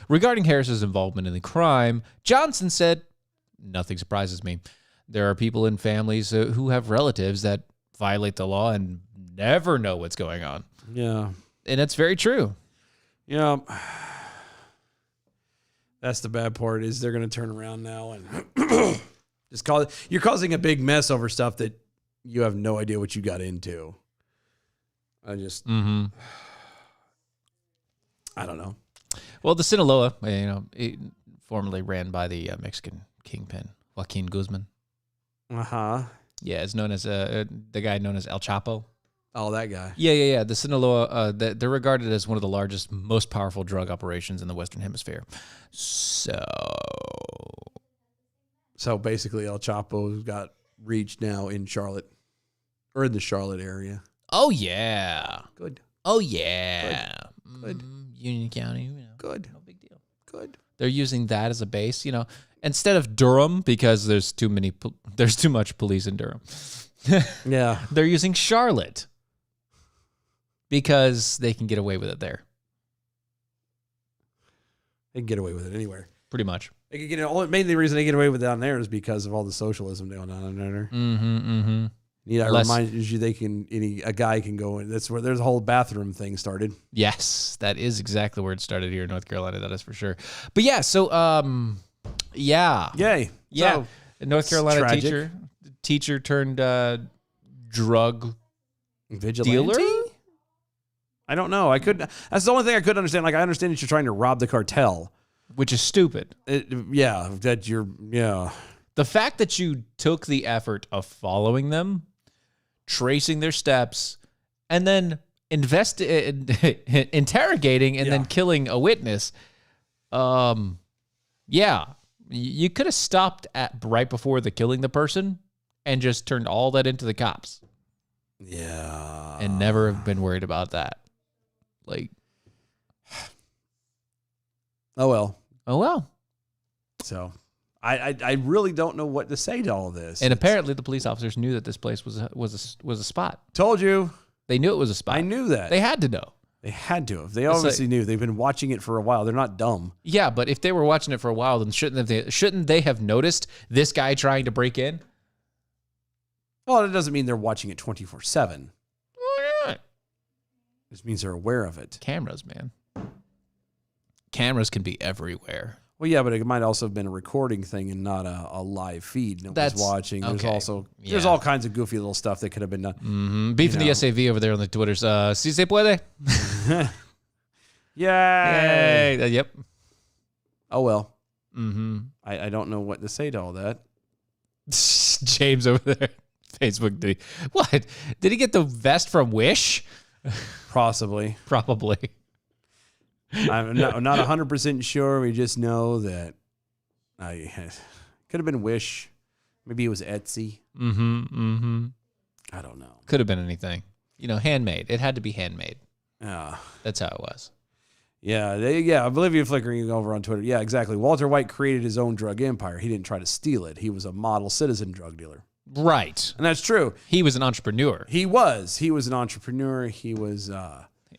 Regarding Harris's involvement in the crime, Johnson said, "Nothing surprises me. There are people in families who have relatives that violate the law and never know what's going on." Yeah. And that's very true. Yeah. That's the bad part is they're going to turn around now and just call it. You're causing a big mess over stuff that you have no idea what you got into. I don't know. Well, the Sinaloa, formerly ran by the Mexican kingpin Joaquin Guzman. Yeah, it's known as the guy known as El Chapo. Oh, that guy. Yeah. The Sinaloa, they're regarded as one of the largest, most powerful drug operations in the Western Hemisphere. So basically, El Chapo's got reach now in Charlotte, or in the Charlotte area. Oh yeah. Good. Oh yeah. Good. Union County. Good. No big deal. Good. They're using that as a base, instead of Durham because there's too much police in Durham. Yeah. They're using Charlotte because they can get away with it there. They can get away with it anywhere. Pretty much. They can get it. Mainly the reason they get away with it down there is because of all the socialism going on there. Mm-hmm. I remind you, a guy can go in. That's where there's a whole bathroom thing started. Yes, that is exactly where it started here in North Carolina. That is for sure. But yeah, so yeah, Yay. yeah. So, A North Carolina tragic. teacher turned drug Vigilante? dealer. I don't know. That's the only thing I couldn't understand. Like, I understand that you're trying to rob the cartel. Which is stupid. Yeah. The fact that you took the effort of following them, tracing their steps, and then interrogating and then killing a witness. Yeah, you could have stopped at right before the killing the person and just turned all that into the cops. Yeah. And never have been worried about that. Like, oh well. So I really don't know what to say to all this. and apparently the police officers knew that this place was a spot. Told you. They knew it was a spot. I knew that. They had to know. They had to have. They obviously knew. They've been watching it for a while. They're not dumb. Yeah, but if they were watching it for a while, then shouldn't they have noticed this guy trying to break in? Well, it doesn't mean they're watching it 24/7. Why not? It just means they're aware of it. Cameras, man. Cameras can be everywhere. Well, yeah, but it might also have been a recording thing and not a live feed. Nobody's watching. There's okay. There's all kinds of goofy little stuff that could have been done. Mm-hmm. Beefing the SAV over there on the Twitters. Si se puede. Yay! Yep. Oh well. Mm-hmm. I don't know what to say to all that. James over there. Facebook. What? Did he get the vest from Wish? Possibly. Probably. I'm not 100% sure. We just know that could have been Wish. Maybe it was Etsy. Mm-hmm. I don't know. Could have been anything. Handmade. It had to be handmade. Yeah. That's how it was. Yeah. Olivia flickering over on Twitter. Yeah, exactly. Walter White created his own drug empire. He didn't try to steal it. He was a model citizen drug dealer. Right. And that's true. He was an entrepreneur. He was an entrepreneur. He was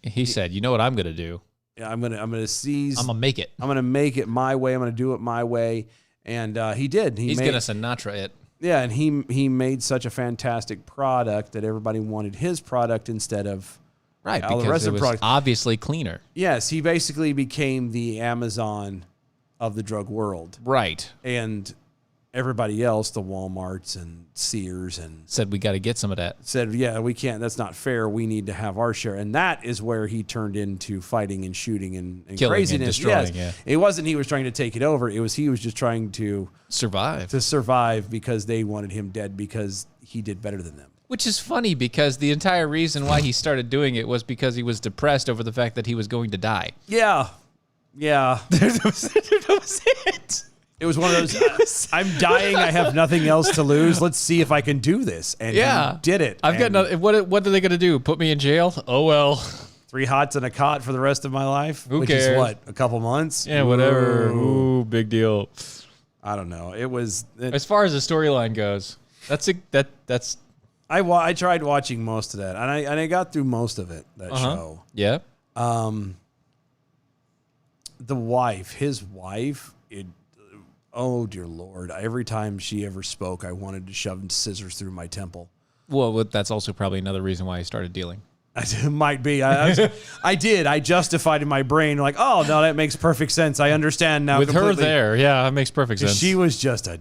He said, "You know what I'm going to do? I'm gonna seize. I'm going to make it. I'm gonna make it my way. I'm gonna do it my way." And he did. He's going to Sinatra it. Yeah, and he made such a fantastic product that everybody wanted his product instead of right all because the rest it of the was products. obviously cleaner. Yes, he basically became the Amazon of the drug world. Right. And everybody else, the Walmarts and Sears, and said we got to get some of that. Said, yeah, we can't. That's not fair. We need to have our share. And that is where he turned into fighting and shooting and killing craziness. and destroying. Yes. It wasn't he was trying to take it over. He was just trying to survive because they wanted him dead because he did better than them. Which is funny because the entire reason why he started doing it was because he was depressed over the fact that he was going to die. Yeah. That was it. It was one of those, I'm dying, I have nothing else to lose. Let's see if I can do this. And he did it. I've got nothing. What are they going to do? Put me in jail? Oh, well. 3 hots and a cot for the rest of my life? Who which cares? is what, a couple months? Yeah, whatever. Ooh, big deal. I don't know. As far as the storyline goes, that's. I tried watching most of that, and I got through most of it, that show. Yeah. His wife, oh dear Lord! Every time she ever spoke, I wanted to shove scissors through my temple. Well, that's also probably another reason why he started dealing. It might be. I did. I justified in my brain, like, oh no, that makes perfect sense. I understand now. With completely. her there, yeah, that makes perfect sense. She was just a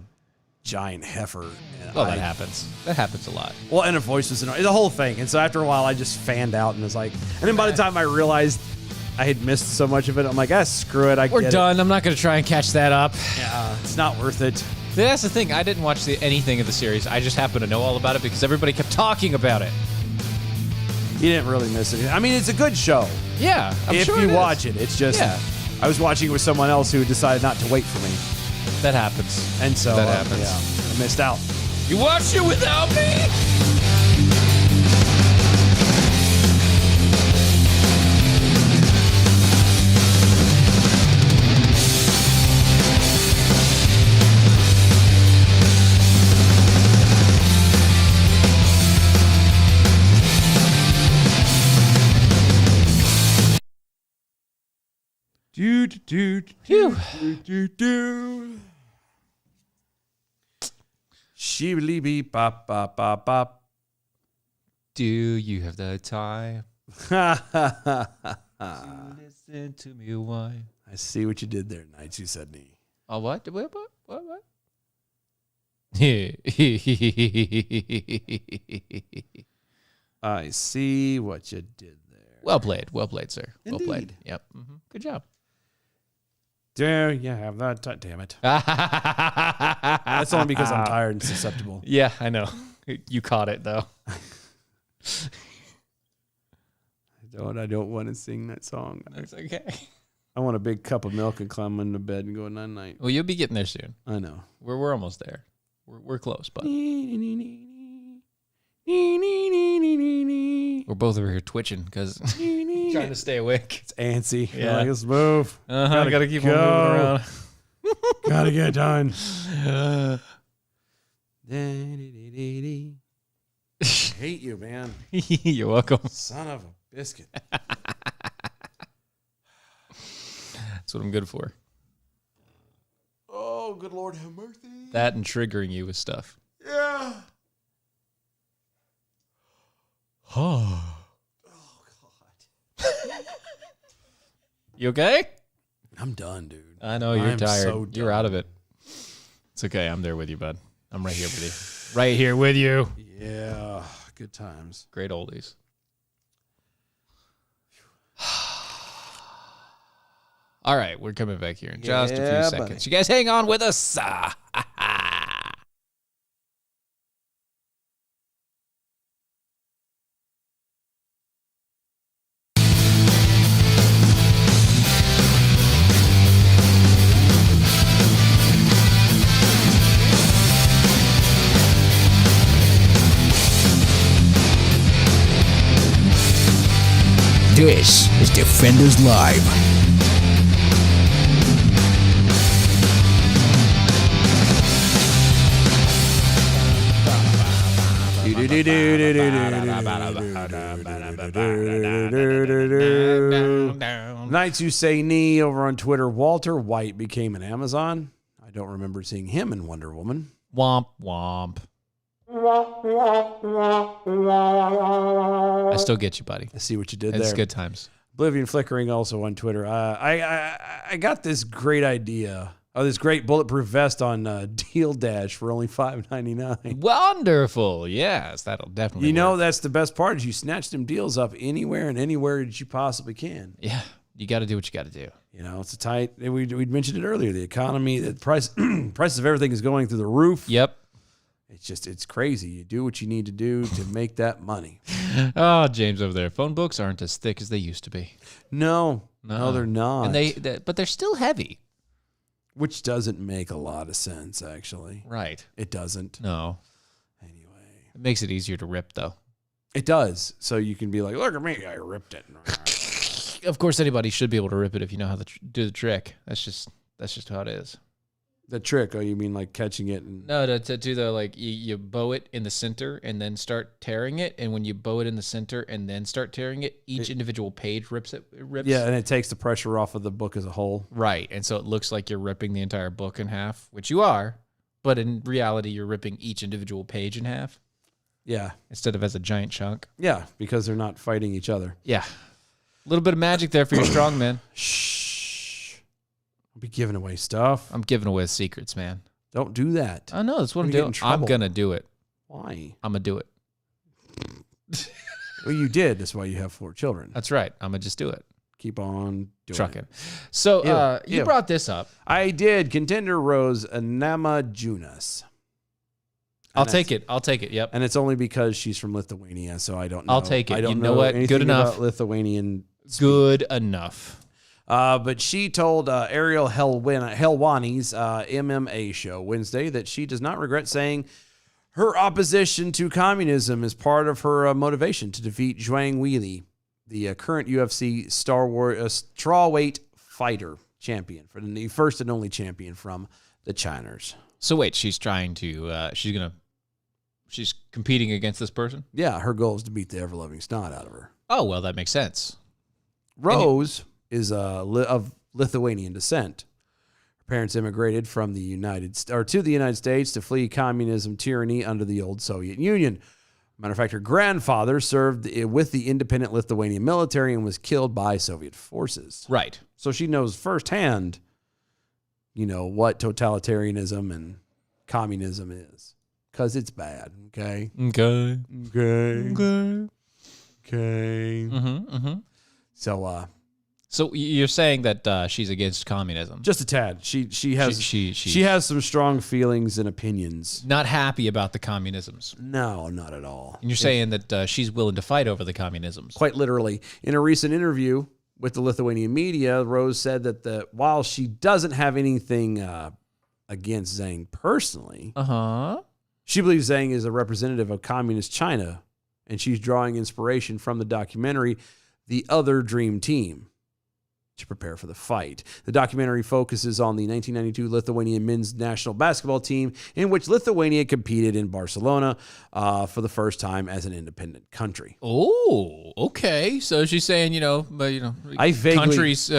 giant heifer. Well, that happens. That happens a lot. Well, and her voice was the whole thing. And so after a while, I just fanned out and was like, and then by the time I realized I had missed so much of it. I'm like, screw it. We're get done. I'm not going to try and catch that up. It. Yeah, it's not worth it. That's the thing. I didn't watch anything of the series. I just happen to know all about it because everybody kept talking about it. You didn't really miss it. I mean, it's a good show. Yeah, I'm if sure you it watch is. it. It's just, Yeah. I was watching it with someone else who decided not to wait for me. That happens. And so, That happens. yeah, I missed out. You watched it without me? Phew. Sheebly beep bop bop bop bop. Do you have the time I to listen to me? Why? see what you did there, Knights Who Said Knee. Oh, what? What? I see what you did there. Well played, sir. Well played. Indeed. Yep. Good job. Do you have that? Damn it. That's only because I'm tired and susceptible. Yeah, I know. You caught it though. I don't want to sing that song. That's okay. I want a big cup of milk and climb into bed and go night night. Well, you'll be getting there soon. I know. We're almost there. We're close, bud. We're both over here twitching because trying to stay awake. It's antsy. Yeah. Like, let's move. I gotta keep on moving around. Gotta get done. I hate you, man. You're welcome. Son of a biscuit. That's what I'm good for. Oh, good Lord, have mercy. That and triggering you with stuff. Yeah. Oh. You okay? I'm done, dude. I know you're I'm tired. so You're done. out of it. It's okay. I'm there with you, bud. I'm right here with you. Right here with you. Yeah. Good times. Great oldies. All right, we're coming back here in just a few Yeah, seconds. buddy. You guys hang on with us. This is Defenders Live. Knights Who Say Knee over on Twitter. Walter White became an Amazon. I don't remember seeing him in Wonder Woman. Womp womp. I still get you, buddy. I see what you did It's there. good times. Oblivion Flickering also on Twitter. I got this great idea. Oh, this great bulletproof vest on Deal Dash for only $5.99. Wonderful. Yes, that'll definitely You know, work. that's the best part is you snatch them deals up anywhere and anywhere that you possibly can. Yeah, you got to do what you got to do. You know, it's a tight. We mentioned it earlier. The economy, the price, prices of everything is going through the roof. Yep. It's crazy. You do what you need to do to make that money. Oh, James over there. Phone books aren't as thick as they used to be. No, they're not. And but they're still heavy. Which doesn't make a lot of sense, actually. Right. It doesn't. No. Anyway, It makes it easier to rip, though. it does. So you can be like, look at me, I ripped it. Of course, anybody should be able to rip it if you know how to do the trick. That's just how it is. The trick? Oh, you mean like catching it? And No, to do the like you bow it in the center and then start tearing it, and when you bow it in the center and then start tearing it, each individual page rips. Yeah, and it takes the pressure off of the book as a whole. Right, and so it looks like you're ripping the entire book in half, which you are, but in reality, you're ripping each individual page in half Yeah, instead of as a giant chunk. yeah, because they're not fighting each other. Yeah, a little bit of magic there for your strong man. Shh. I'll be giving away stuff. I'm giving away secrets, man. Don't do that. I know that's what I'm You're gonna get doing. in trouble. I'm gonna do it. Why? I'm gonna do it. Well, you did. That's why you have 4 children. That's right. I'm gonna just do it. keep on doing Trucking. it. So Ew. you brought this up. I did. Contender Rose Namajunas. I'll take it. Yep. And it's only because she's from Lithuania, so I don't know. I'll take it. I don't You know what? anything Good enough. about Lithuanian speak. Good enough. But she told Ariel Helwani's MMA show Wednesday that she does not regret saying her opposition to communism is part of her motivation to defeat Zhang Weili, the current UFC strawweight fighter champion, for the first and only champion from the Chiners. So wait, she's trying to. She's competing against this person. Yeah, her goal is to beat the ever-loving snot out of her. Oh well, that makes sense. Rose is of Lithuanian descent. Her parents immigrated from to the United States to flee communism tyranny under the old Soviet Union. Matter of fact, her grandfather served with the independent Lithuanian military and was killed by Soviet forces. Right. So she knows firsthand, what totalitarianism and communism is, because it's bad. Okay. Okay. So, So you're saying that she's against communism? just a tad. She has She has some strong feelings and opinions. not happy about the communisms. No, not at all. And you're saying that she's willing to fight over the communisms. Quite literally. In a recent interview with the Lithuanian media, Rose said that while she doesn't have anything against Zhang personally, she believes Zhang is a representative of communist China, and she's drawing inspiration from the documentary The Other Dream Team to prepare for the fight. The documentary focuses on the 1992 Lithuanian men's national basketball team, in which Lithuania competed in Barcelona for the first time as an independent country. Oh, okay. So she's saying, I vaguely- countries,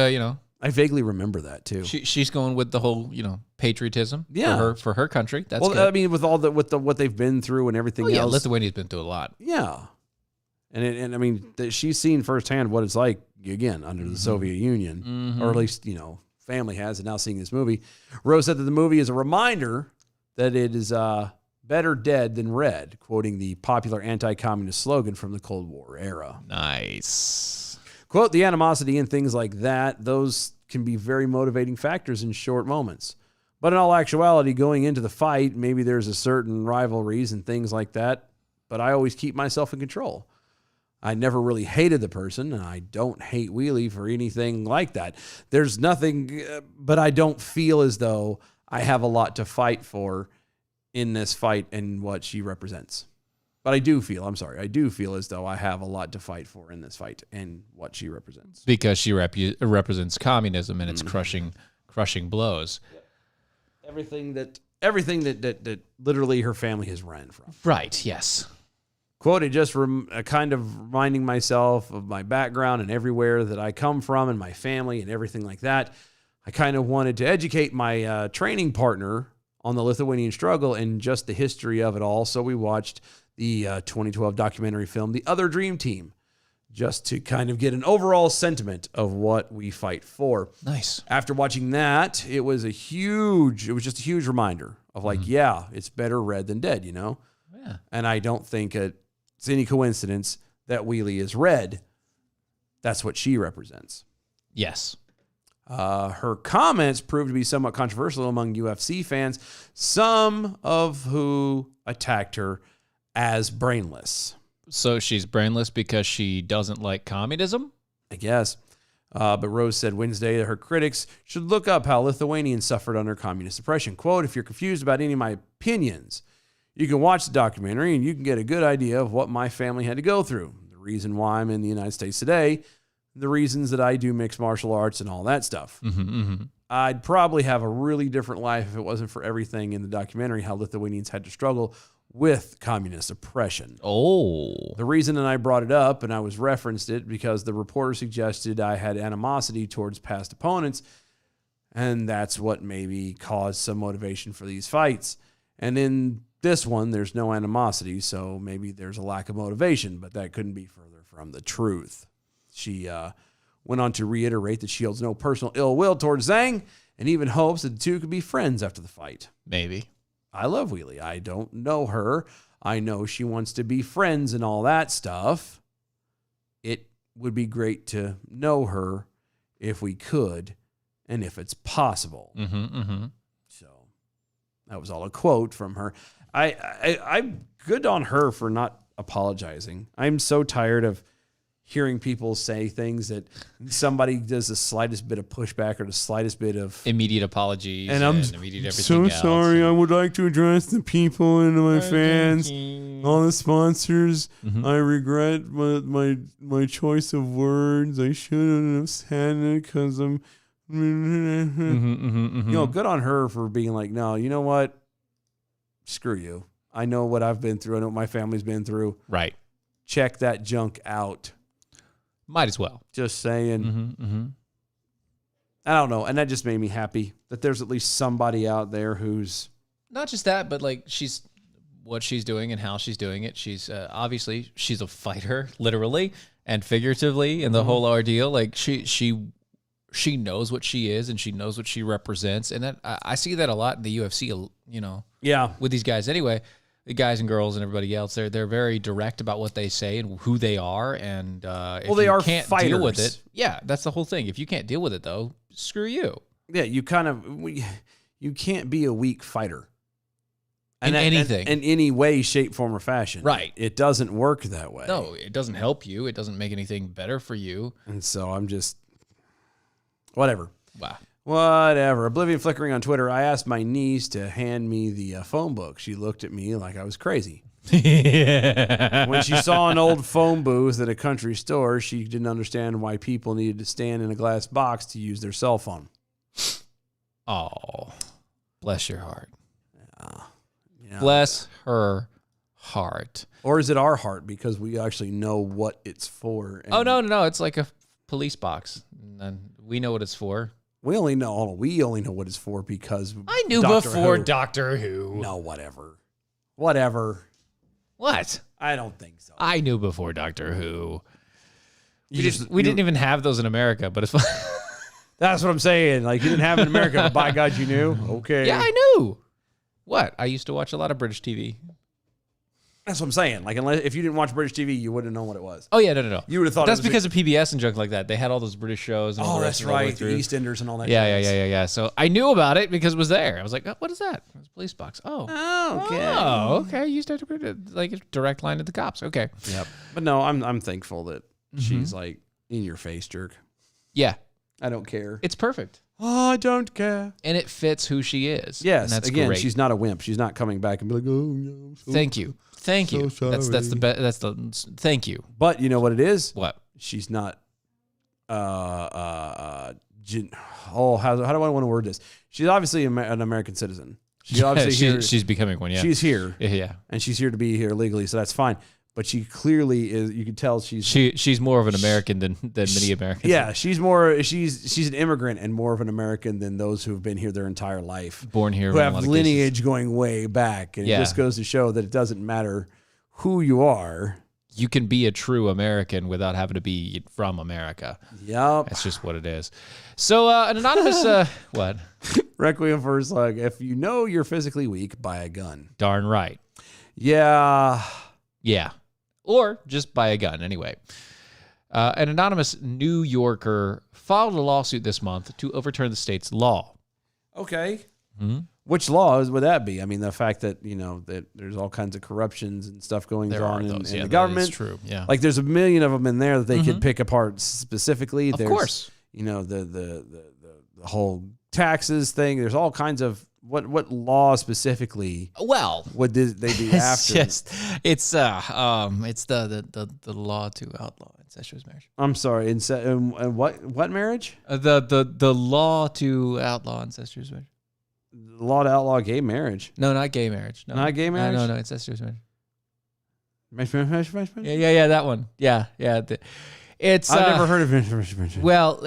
I vaguely remember that too. she's going with the whole, patriotism Yeah. for her country. That's Well, good. I mean, with all what they've been through and everything Yeah, else. Lithuania's been through a lot. Yeah. And I mean, she's seen firsthand what it's like, again, under the Soviet Union, or at least, family has, and now seeing this movie. Rose said that the movie is a reminder that it is better dead than red, quoting the popular anti-communist slogan from the Cold War era. Nice. Quote, the animosity and things like that, those can be very motivating factors in short moments. But in all actuality, going into the fight, maybe there's a certain rivalries and things like that, but I always keep myself in control. I never really hated the person, and I don't hate Weili for anything like that. There's nothing, but I don't feel as though I have a lot to fight for in this fight and what she represents. But I do feel as though I have a lot to fight for in this fight and what she represents. Because she represents communism and its crushing blows. Everything that literally her family has ran from. Right, yes. Quote, it just kind of reminding myself of my background and everywhere that I come from and my family and everything like that. I kind of wanted to educate my training partner on the Lithuanian struggle and just the history of it all. So we watched the 2012 documentary film, The Other Dream Team, just to kind of get an overall sentiment of what we fight for. Nice. After watching that, it was just a huge reminder of yeah, it's better red than dead, Yeah. And I don't think it's any coincidence that Weili is red. That's what she represents. Yes. Her comments proved to be somewhat controversial among UFC fans, some of who attacked her as brainless. So she's brainless because she doesn't like communism? I guess. But Rose said Wednesday that her critics should look up how Lithuanians suffered under communist oppression. Quote, if you're confused about any of my opinions, you can watch the documentary and you can get a good idea of what my family had to go through, the reason why I'm in the United States today, the reasons that I do mixed martial arts and all that stuff. I'd probably have a really different life if it wasn't for everything in the documentary, how Lithuanians had to struggle with communist oppression. Oh. The reason that I brought it up and I was referenced it because the reporter suggested I had animosity towards past opponents, and that's what maybe caused some motivation for these fights. And in this one, there's no animosity, so maybe there's a lack of motivation, but that couldn't be further from the truth. She went on to reiterate that she holds no personal ill will towards Zhang and even hopes that the two could be friends after the fight. Maybe. I love Weili. I don't know her. I know she wants to be friends and all that stuff. It would be great to know her if we could and if it's possible. So that was all a quote from her. I'm good on her for not apologizing. I'm so tired of hearing people say things that somebody does the slightest bit of pushback or the slightest bit of immediate apologies and I'm immediate everything so else. sorry. I would like to address the people and my fans, all the sponsors. I regret my choice of words. I shouldn't have said it because I'm, you know, good on her for being like, no, you know what? Screw you. I know what I've been through. I know what my family's been through. Right. Check that junk out. Might as well. Just saying. I don't know. And that just made me happy that there's at least somebody out there who's Not just that, but like what she's doing and how she's doing it. She's obviously she's a fighter, literally and figuratively, in the whole ordeal. Like she knows what she is and she knows what she represents, and that I see that a lot in the UFC. You know, with these guys anyway. The guys and girls and everybody else, they're very direct about what they say and who they are. And if they you are can't fighters. deal with it, that's the whole thing. If you can't deal with it, though, screw you. Yeah, you can't be a weak fighter. In anything. In any way, shape, form, or fashion. Right. It doesn't work that way. No, it doesn't help you. It doesn't make anything better for you. And so I'm just, whatever. Wow. Whatever. Oblivion flickering on Twitter. I asked my niece to hand me the phone book. She looked at me like I was crazy. When she saw an old phone booth at a country store, she didn't understand why people needed to stand in a glass box to use their cell phone. Oh, bless your heart. Yeah. Bless her heart. Or is it our heart because we actually know what it's for? Oh, no. It's like a police box. And we know what it's for. We only know what it's for because I knew before Doctor Who. No, whatever. What? I don't think so. I knew before Doctor Who. We You didn't even have those in America, but it's fine. That's what I'm saying. Like, you didn't have it in America, but by God, you knew? Okay. Yeah, I knew. What? I used to watch a lot of British TV. That's what I'm saying. Like, if you didn't watch British TV, you wouldn't have known what it was. Oh, yeah, no. You would have thought that's it was because of PBS and junk like that. They had all those British shows. And all the rest that's of it all the way right. The through. EastEnders and all that. Yeah. So I knew about it because it was there. I was like, oh, what is that? It was a police box. Oh, okay. Oh, okay. You used to have to put it like a direct line to the cops. Okay. Yep. But no, I'm thankful that she's like in your face jerk. Yeah. I don't care. It's perfect. Oh, I don't care. And it fits who she is. Yes. And that's Again, great. she's not a wimp. She's not coming back and be like, oh, no. Thank you. Thank you. So That's the sorry. best. That's the thank you. But you know what it is? What? She's not. How do I want to word this? She's obviously an American citizen. She's obviously she's becoming one. Yeah. She's here. Yeah. And she's here to be here legally, so that's fine. But she clearly is. You can tell She's more of an American than many Americans. Yeah, she's an immigrant and more of an American than those who have been here their entire life, Born here, who in a have lot of lineage cases. going way back. And it just goes to show that it doesn't matter who you are. You can be a true American without having to be from America. Yep. That's just what it is. So an anonymous what? Requiem for a Slug. If you know you're physically weak, buy a gun. Darn right. Yeah. Yeah. Or just buy a gun anyway. An anonymous New Yorker filed a lawsuit this month to overturn the state's law. Okay. Mm-hmm. Which laws would that be? I mean, the fact that, that there's all kinds of corruptions and stuff going on in the government. That's true. Yeah. Like there's a million of them in there that they could pick apart specifically. Of course. The whole taxes thing. There's all kinds of what law specifically? Well, would they be after? It's the law to outlaw incestuous marriage. I'm sorry. What marriage? The law to outlaw incestuous marriage. The law to outlaw gay marriage. No, not gay marriage. No. Not gay marriage? No, incestuous marriage. Marriage? Yeah, that one. Yeah. It's I've never heard of it. Well,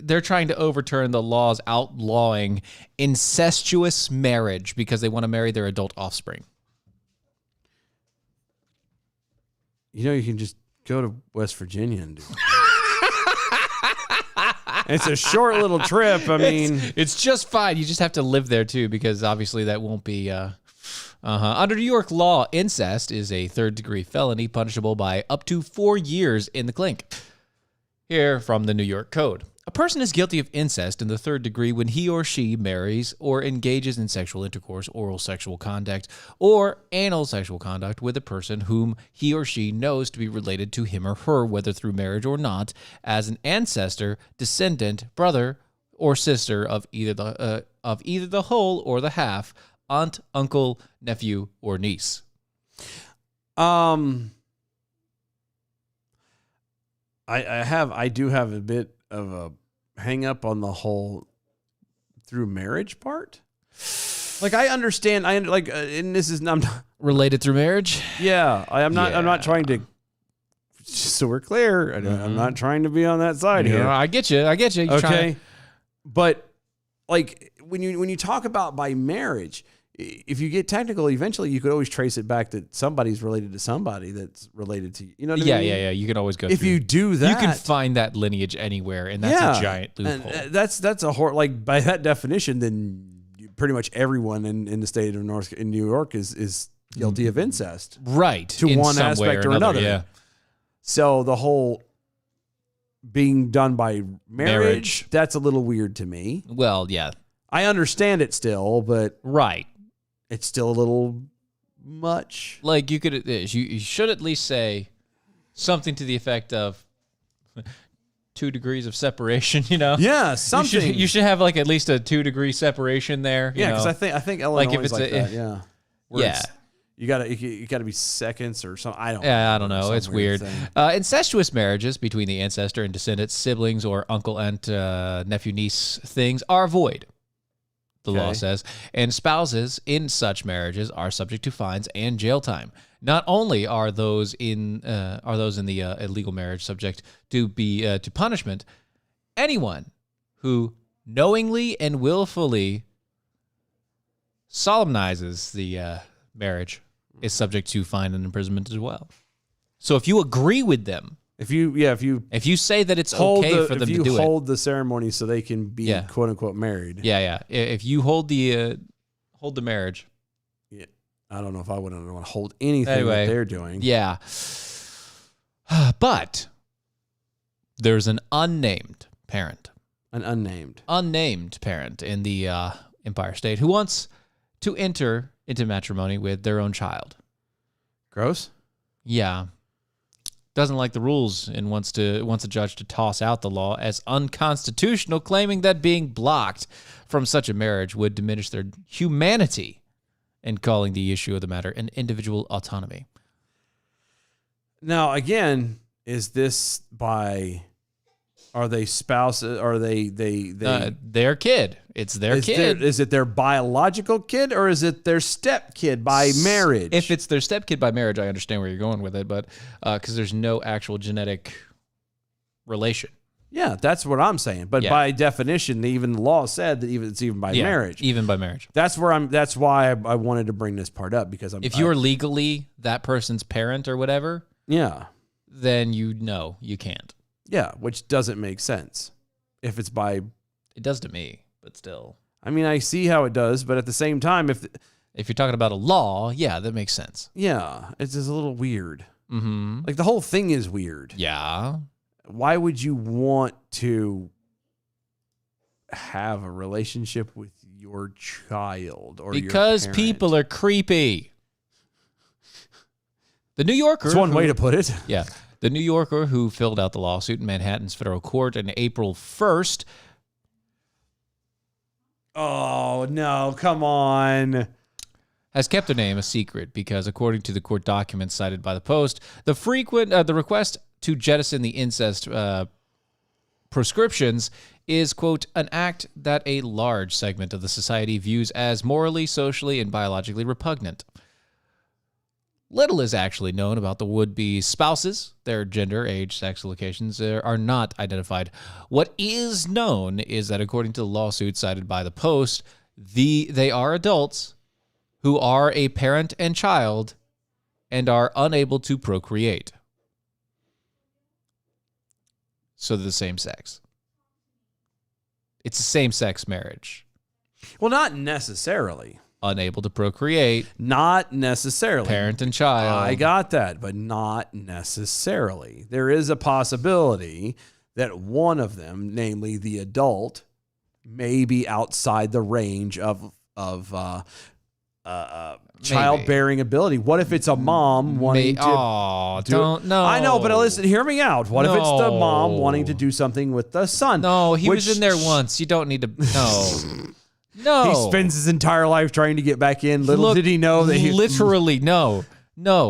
they're trying to overturn the laws outlawing incestuous marriage because they want to marry their adult offspring. You can just go to West Virginia and do it. It's a short little trip. I mean, it's just fine. You just have to live there too, because obviously that won't be. Under New York law, incest is a third-degree felony punishable by up to 4 years in the clink. Here from the New York Code. A person is guilty of incest in the third degree when he or she marries or engages in sexual intercourse, oral sexual contact, or anal sexual contact with a person whom he or she knows to be related to him or her, whether through marriage or not, as an ancestor, descendant, brother, or sister of either the whole or the half, aunt, uncle, nephew, or niece. I do have a bit of a hang up on the whole through marriage part. Like I understand, and this is I'm not, Related through marriage? yeah, I'm not trying to. So we're clear. I'm not trying to be on that side here. Yeah, I get you. You're Okay, but like when you talk about by marriage, if you get technical, eventually you could always trace it back that somebody's related to somebody that's related to you. You know what I mean? Yeah. You can always go If through. you do that, You can find that lineage anywhere, and that's a giant loophole. And that's a like by that definition, then pretty much everyone in the state of New York is guilty of incest, right. to in one some way aspect or another. Yeah. So the whole being done by marriage, that's a little weird to me. Well, yeah. I understand it still, but Right. it's still a little much. Like you should at least say something to the effect of 2 degrees of separation, you know? Yeah, something. You should have like at least a 2-degree separation there. Yeah, because I think Illinois if is it's like that. Yeah. Where Yeah. it's- You gotta be seconds or something. I don't know. It's Some weird. thing. Incestuous marriages between the ancestor and descendants, siblings, or uncle, aunt, nephew, niece things are void, the law Okay. says, and spouses in such marriages are subject to fines and jail time. Not only are those in the illegal marriage subject to punishment, anyone who knowingly and willfully solemnizes the marriage is subject to fine and imprisonment as well. So if you agree with them, If you say that it's hold okay for them to do it, hold the ceremony so they can be Yeah. quote unquote married. yeah. If you hold the marriage, Yeah. I don't know if I wouldn't want to hold anything Anyway, that they're doing. yeah. But there's an unnamed parent An unnamed. in the Empire State who wants to enter into matrimony with their own child. Gross. Yeah. Doesn't like the rules and wants a judge to toss out the law as unconstitutional, claiming that being blocked from such a marriage would diminish their humanity and calling the issue of the matter an individual autonomy. Now again, is this by? Are they spouses? Are they Their kid. It's their kid. Is it their biological kid or is it their step kid by marriage? If it's their stepkid by marriage, I understand where you're going with it, but because there's no actual genetic relation. yeah, that's what I'm saying. But Yeah. by definition, even the law said that it's even by marriage. Even by marriage. That's why I wanted to bring this part up because If you're legally that person's parent or whatever, then you can't. Yeah, which doesn't make sense. If it's by, It does to me, but still. I mean, I see how it does, but at the same time, If you're talking about a law, yeah, that makes sense. it's just a little weird. Mm-hmm. Like the whole thing is weird. Yeah. Why would you want to have a relationship with your child or Because your parent? people are creepy. The New Yorker. That's one way to put it. Yeah. The New Yorker who filled out the lawsuit in Manhattan's federal court on April 1st Oh no! Come on. has kept their name a secret because, according to the court documents cited by the Post, the request to jettison the incest prescriptions is, quote, an act that a large segment of the society views as morally, socially, and biologically repugnant. Little is actually known about the would-be spouses. Their gender, age, sex, locations are not identified. What is known is that, according to the lawsuit cited by the Post, they are adults who are a parent and child and are unable to procreate. So they're the same sex. It's a same-sex marriage. Well, not necessarily. Unable to procreate, Not necessarily. parent and child. I got that, but not necessarily. There is a possibility that one of them, namely the adult, may be outside the range of childbearing ability. What if it's a mom wanting to don't know. I know, but listen, hear me out. What if it's the mom No. wanting to do something with the son? No, he Which- was in there once. You don't need to. No. No. He spends his entire life trying to get back in. Little Look, did he know that he literally no.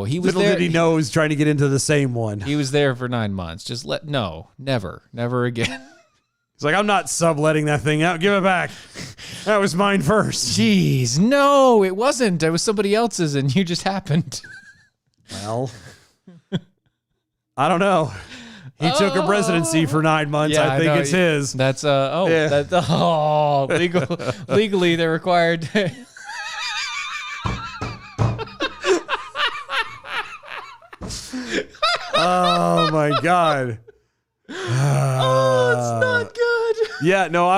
He was Little there. did he know he was trying to get into the same one. He was there for 9 months. Never again. He's like, I'm not subletting that thing out. Give it back. That was mine first. Jeez, no, it wasn't. It was somebody else's, and you just happened. Well, I don't know. He took a residency for 9 months. Yeah, I think know. it's his. That's Yeah. legally they're required. Oh my God. It's not good. Yeah, no,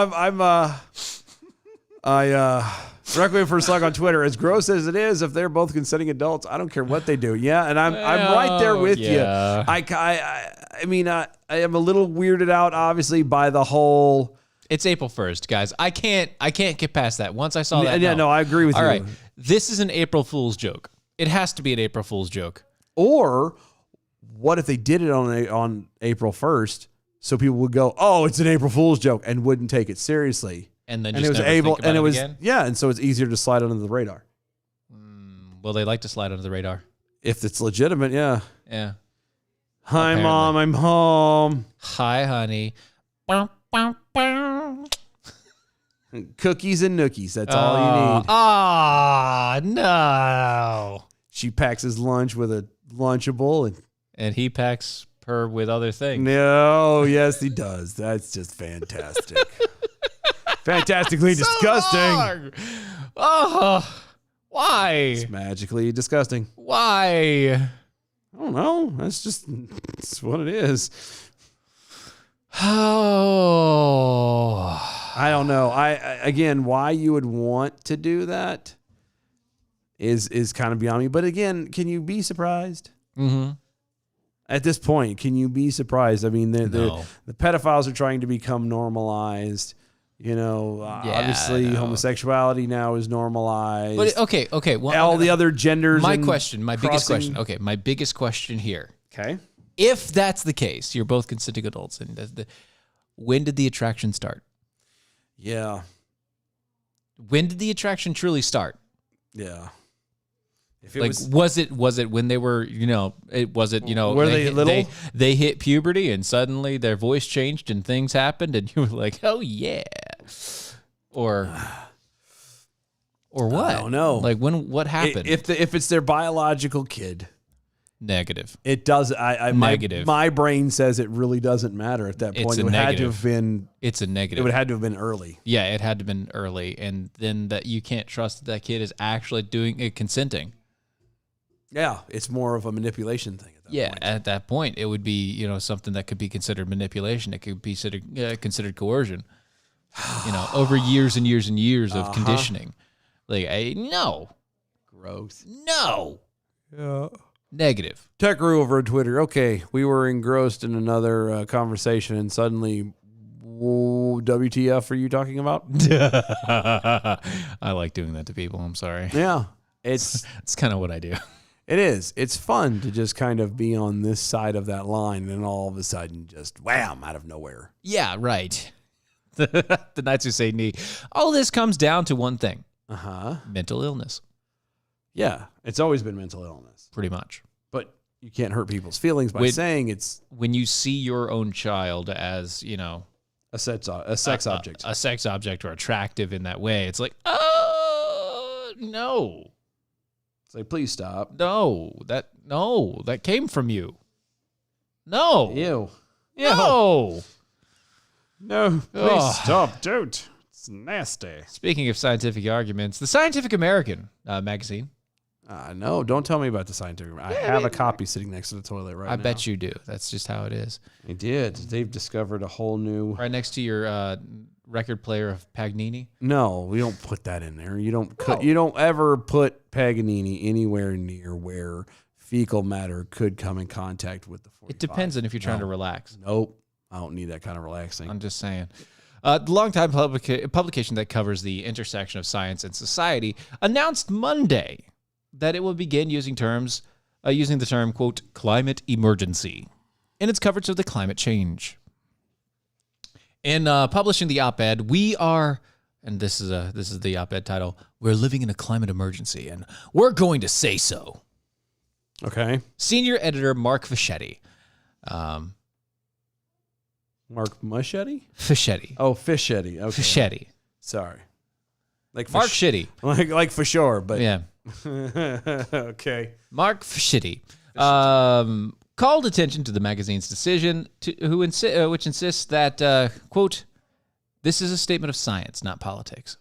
Requiem for a Slug on Twitter. As gross as it is, if they're both consenting adults, I don't care what they do. Yeah, and I'm right there with yeah. you. I mean, I am a little weirded out, obviously, by the whole. It's April 1st, guys. I can't get past that. Once I saw that. Yeah, no, I agree with All you. right, this is an April Fool's joke. It has to be an April Fool's joke. Or what if they did it on April 1st, so people would go, "Oh, it's an April Fool's joke," and wouldn't take it seriously. And then And just it was never able, think about and it was again? yeah, and so it's easier to slide under the radar Well, they like to slide under the radar. if it's legitimate. Yeah. Yeah. Hi, Apparently. Mom, I'm home. Hi, honey. Cookies and nookies. That's all you need. Ah, no. She packs his lunch with a Lunchable, and And he packs her with other things. no, yes, he does. That's just fantastic. Fantastically disgusting. Oh, why? It's magically disgusting. Why? I don't know. That's what it is. Oh. I don't know. I again, why you would want to do that is kind of beyond me. But again, can you be surprised? Mm-hmm. At this point, can you be surprised? I mean, No. the pedophiles are trying to become normalized. You know, obviously I know. homosexuality now is normalized. But okay. Well, all the other genders. my and question, my biggest crossing- question. Okay, my biggest question here. Okay. If that's the case, you're both consenting adults, and when did the attraction start? Yeah. When did the attraction truly start? Yeah. If it Like, was it when they were, Were they little? They hit puberty and suddenly their voice changed and things happened and you were like, oh yeah, or what? I don't know. Like what happened? if it's their biological kid, Negative. it does. Negative. My brain says it really doesn't matter at that It's point. a It would had to negative. have been. It's a It negative. would have had to have been early. Yeah, it had to have been early, and then that you can't trust that kid is actually doing it, consenting. Yeah, it's more of a manipulation thing at that Yeah, point. at that point, it would be something that could be considered manipulation. It could be considered coercion. Over years and years and years of conditioning. Like, no, Gross. no, negative. Tech Roo over on Twitter. Okay, we were engrossed in another conversation, and suddenly, whoa, WTF are you talking about? I like doing that to people. I'm sorry. Yeah, it's kind of what I do. it is. It's fun to just kind of be on this side of that line, and all of a sudden, just wham, out of nowhere. Yeah, right. The Knights Who Say Knee. All this comes down to one thing: mental illness. Yeah, it's always been mental illness, Pretty much. but you can't hurt people's feelings by Wait. saying it's When you see your own child as, a sex object. a sex object or attractive in that way, it's like, no, It's like, please stop. that came from you. No, Ew. no. No, please Ugh. stop. Don't. It's nasty. Speaking of scientific arguments, the Scientific American magazine. No, don't tell me about the scientific. I have a copy sitting next to the toilet right now. I bet you do. That's just how it is. I did. They've discovered a whole new. Right next to your record player of Paganini. No, we don't put that in there. You don't. No. You don't ever put Paganini anywhere near where fecal matter could come in contact with the 45. It depends on if you're trying No. to relax. Nope. I don't need that kind of relaxing. I'm just saying. The longtime publication that covers the intersection of science and society announced Monday that it will begin using the term, quote, climate emergency in its coverage of the climate change. In publishing the op-ed, we are, and this is the op-ed title, we're living in a climate emergency, and we're going to say so. Okay. Senior editor Mark Fischetti. Mark Muschetti? Fischetti. Oh, Fischetti. Okay. Fischetti. Sorry. Like Mark Shitty. Like for sure, but Yeah. okay. Mark Fischetti. Called attention to the magazine's decision, which insists that, quote, this is a statement of science, not politics.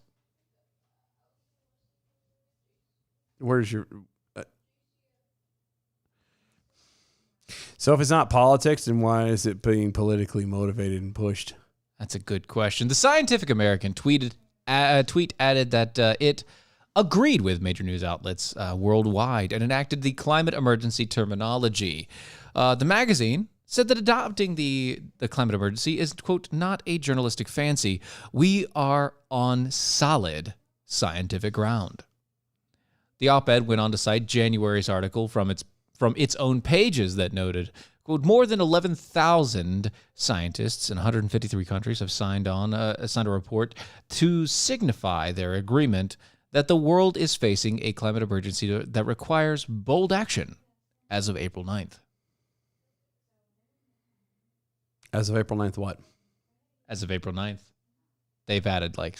Where's your... So if it's not politics, then why is it being politically motivated and pushed? That's a good question. The Scientific American tweet added that it agreed with major news outlets worldwide and enacted the climate emergency terminology. The magazine said that adopting the climate emergency is, quote, not a journalistic fancy. We are on solid scientific ground. The op-ed went on to cite January's article from its own pages that noted, quote, more than 11,000 scientists in 153 countries have signed a report to signify their agreement that the world is facing a climate emergency that requires bold action as of April 9th. As of April 9th, what? As of April 9th. They've added like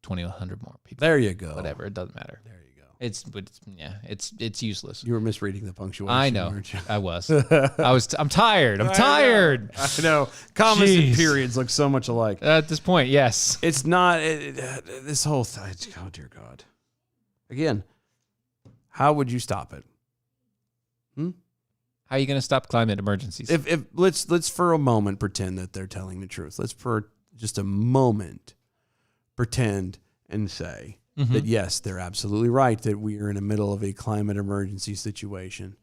2,100 more people. There you go. Whatever, it doesn't matter. There you go. It's useless. You were misreading the punctuation. I know. Weren't you? I was. I'm tired. I'm tired. I know. Commas Jeez. and periods look so much alike. At this point, yes. It's not this whole thing. Oh dear God. Again, how would you stop it? How are you going to stop climate emergencies? If let's for a moment pretend that they're telling the truth. Let's for just a moment pretend and say that yes, they're absolutely right that we are in the middle of a climate emergency situation.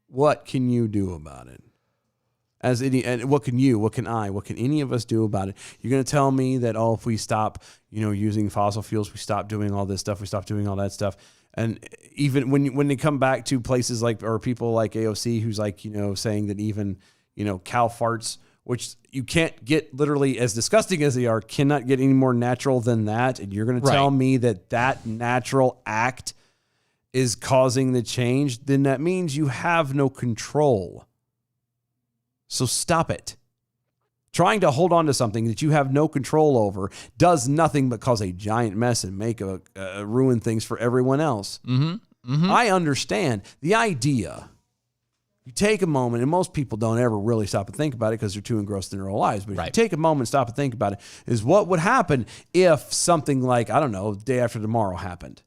What can you do about it? And what can any of us do about it? You're going to tell me that, if we stop, using fossil fuels, we stop doing all this stuff, we stop doing all that stuff. And even when they come back to places or people like AOC, who's like, saying that even, cow farts, which you can't get, literally as disgusting as they are, cannot get any more natural than that. And you're going to tell me that natural act is causing the change, then that means you have no control. So stop it. Trying to hold on to something that you have no control over does nothing but cause a giant mess and make ruin things for everyone else. I understand the idea. You take a moment, and most people don't ever really stop and think about it because they're too engrossed in their own lives. But if you take a moment and stop and think about it, is what would happen if something like, I don't know, Day After Tomorrow happened,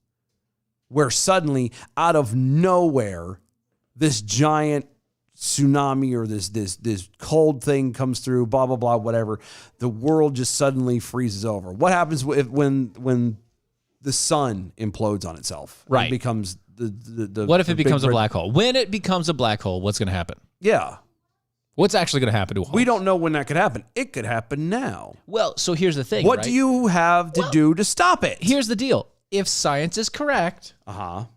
where suddenly out of nowhere, this giant tsunami or this cold thing comes through, blah, blah, blah, whatever. The world just suddenly freezes over. What happens when the sun implodes on itself? Right. It becomes the what if it becomes a black hole? When it becomes a black hole, what's going to happen? Yeah. What's actually going to happen to a hole? We don't know when that could happen. It could happen now. Well, so here's the thing. What do you have to do to stop it? Here's the deal. If science is correct,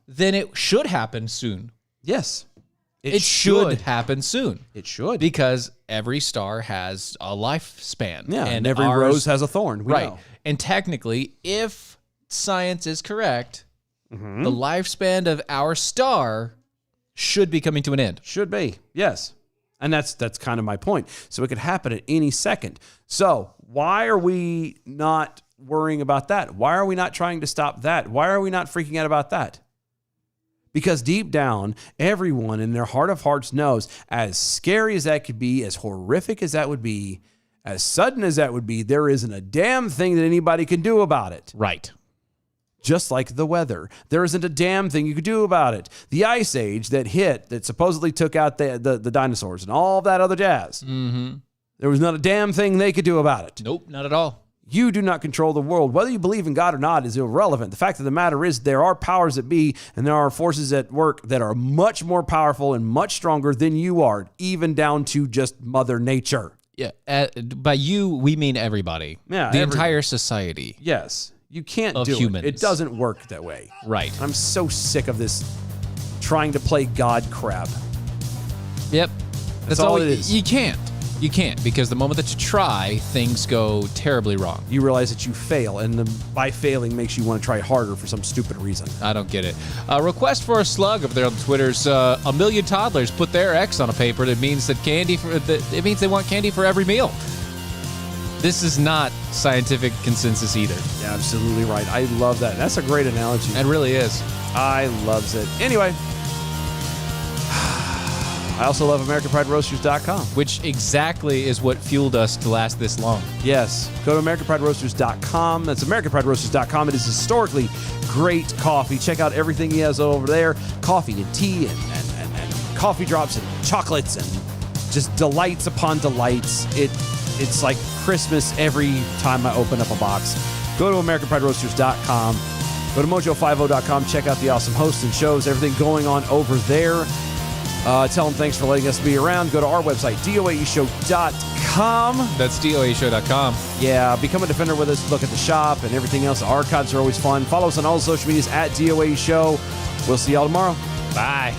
then it should happen soon. Yes. It should happen soon. It should. Because every star has a lifespan. Yeah, and every rose has a thorn. We know. And technically, if science is correct, the lifespan of our star should be coming to an end. Should be, yes. And that's kind of my point. So it could happen at any second. So why are we not worrying about that? Why are we not trying to stop that? Why are we not freaking out about that? Because deep down, everyone in their heart of hearts knows, as scary as that could be, as horrific as that would be, as sudden as that would be, there isn't a damn thing that anybody can do about it. Right. Just like the weather. There isn't a damn thing you could do about it. The ice age that supposedly took out the dinosaurs and all that other jazz. There was not a damn thing they could do about it. Nope, not at all. You do not control the world. Whether you believe in God or not is irrelevant. The fact of the matter is there are powers that be, and there are forces at work that are much more powerful and much stronger than you are, even down to just Mother Nature. By you, we mean everybody. Yeah, the everybody. entire society. Yes. You can't Of do humans. it. It doesn't work that way. Right. I'm so sick of this trying to play God crap. Yep. That's all it is. You can't. You can't, because the moment that you try, things go terribly wrong. You realize that you fail, and by failing makes you want to try harder for some stupid reason. I don't get it. Request for a slug over there on Twitter's. A million toddlers put their X on a paper that means that it means they want candy for every meal. This is not scientific consensus either. Yeah, absolutely right. I love that. That's a great analogy. It really is. I loves it. Anyway, I also love AmericanPrideRoasters.com. Which exactly is what fueled us to last this long. Yes, go to AmericanPrideRoasters.com. That's AmericanPrideRoasters.com. It is historically great coffee. Check out everything he has over there. Coffee and tea and coffee drops and chocolates and just delights upon delights. It's like Christmas every time I open up a box. Go to AmericanPrideRoasters.com. Go to Mojo50.com. Check out the awesome hosts and shows, everything going on over there. Tell them thanks for letting us be around. Go to our website, doaeshow.com. That's doaeshow.com. Yeah, become a defender with us. Look at the shop and everything else. The archives are always fun. Follow us on all social medias at DOA Show. We'll see y'all tomorrow. Bye.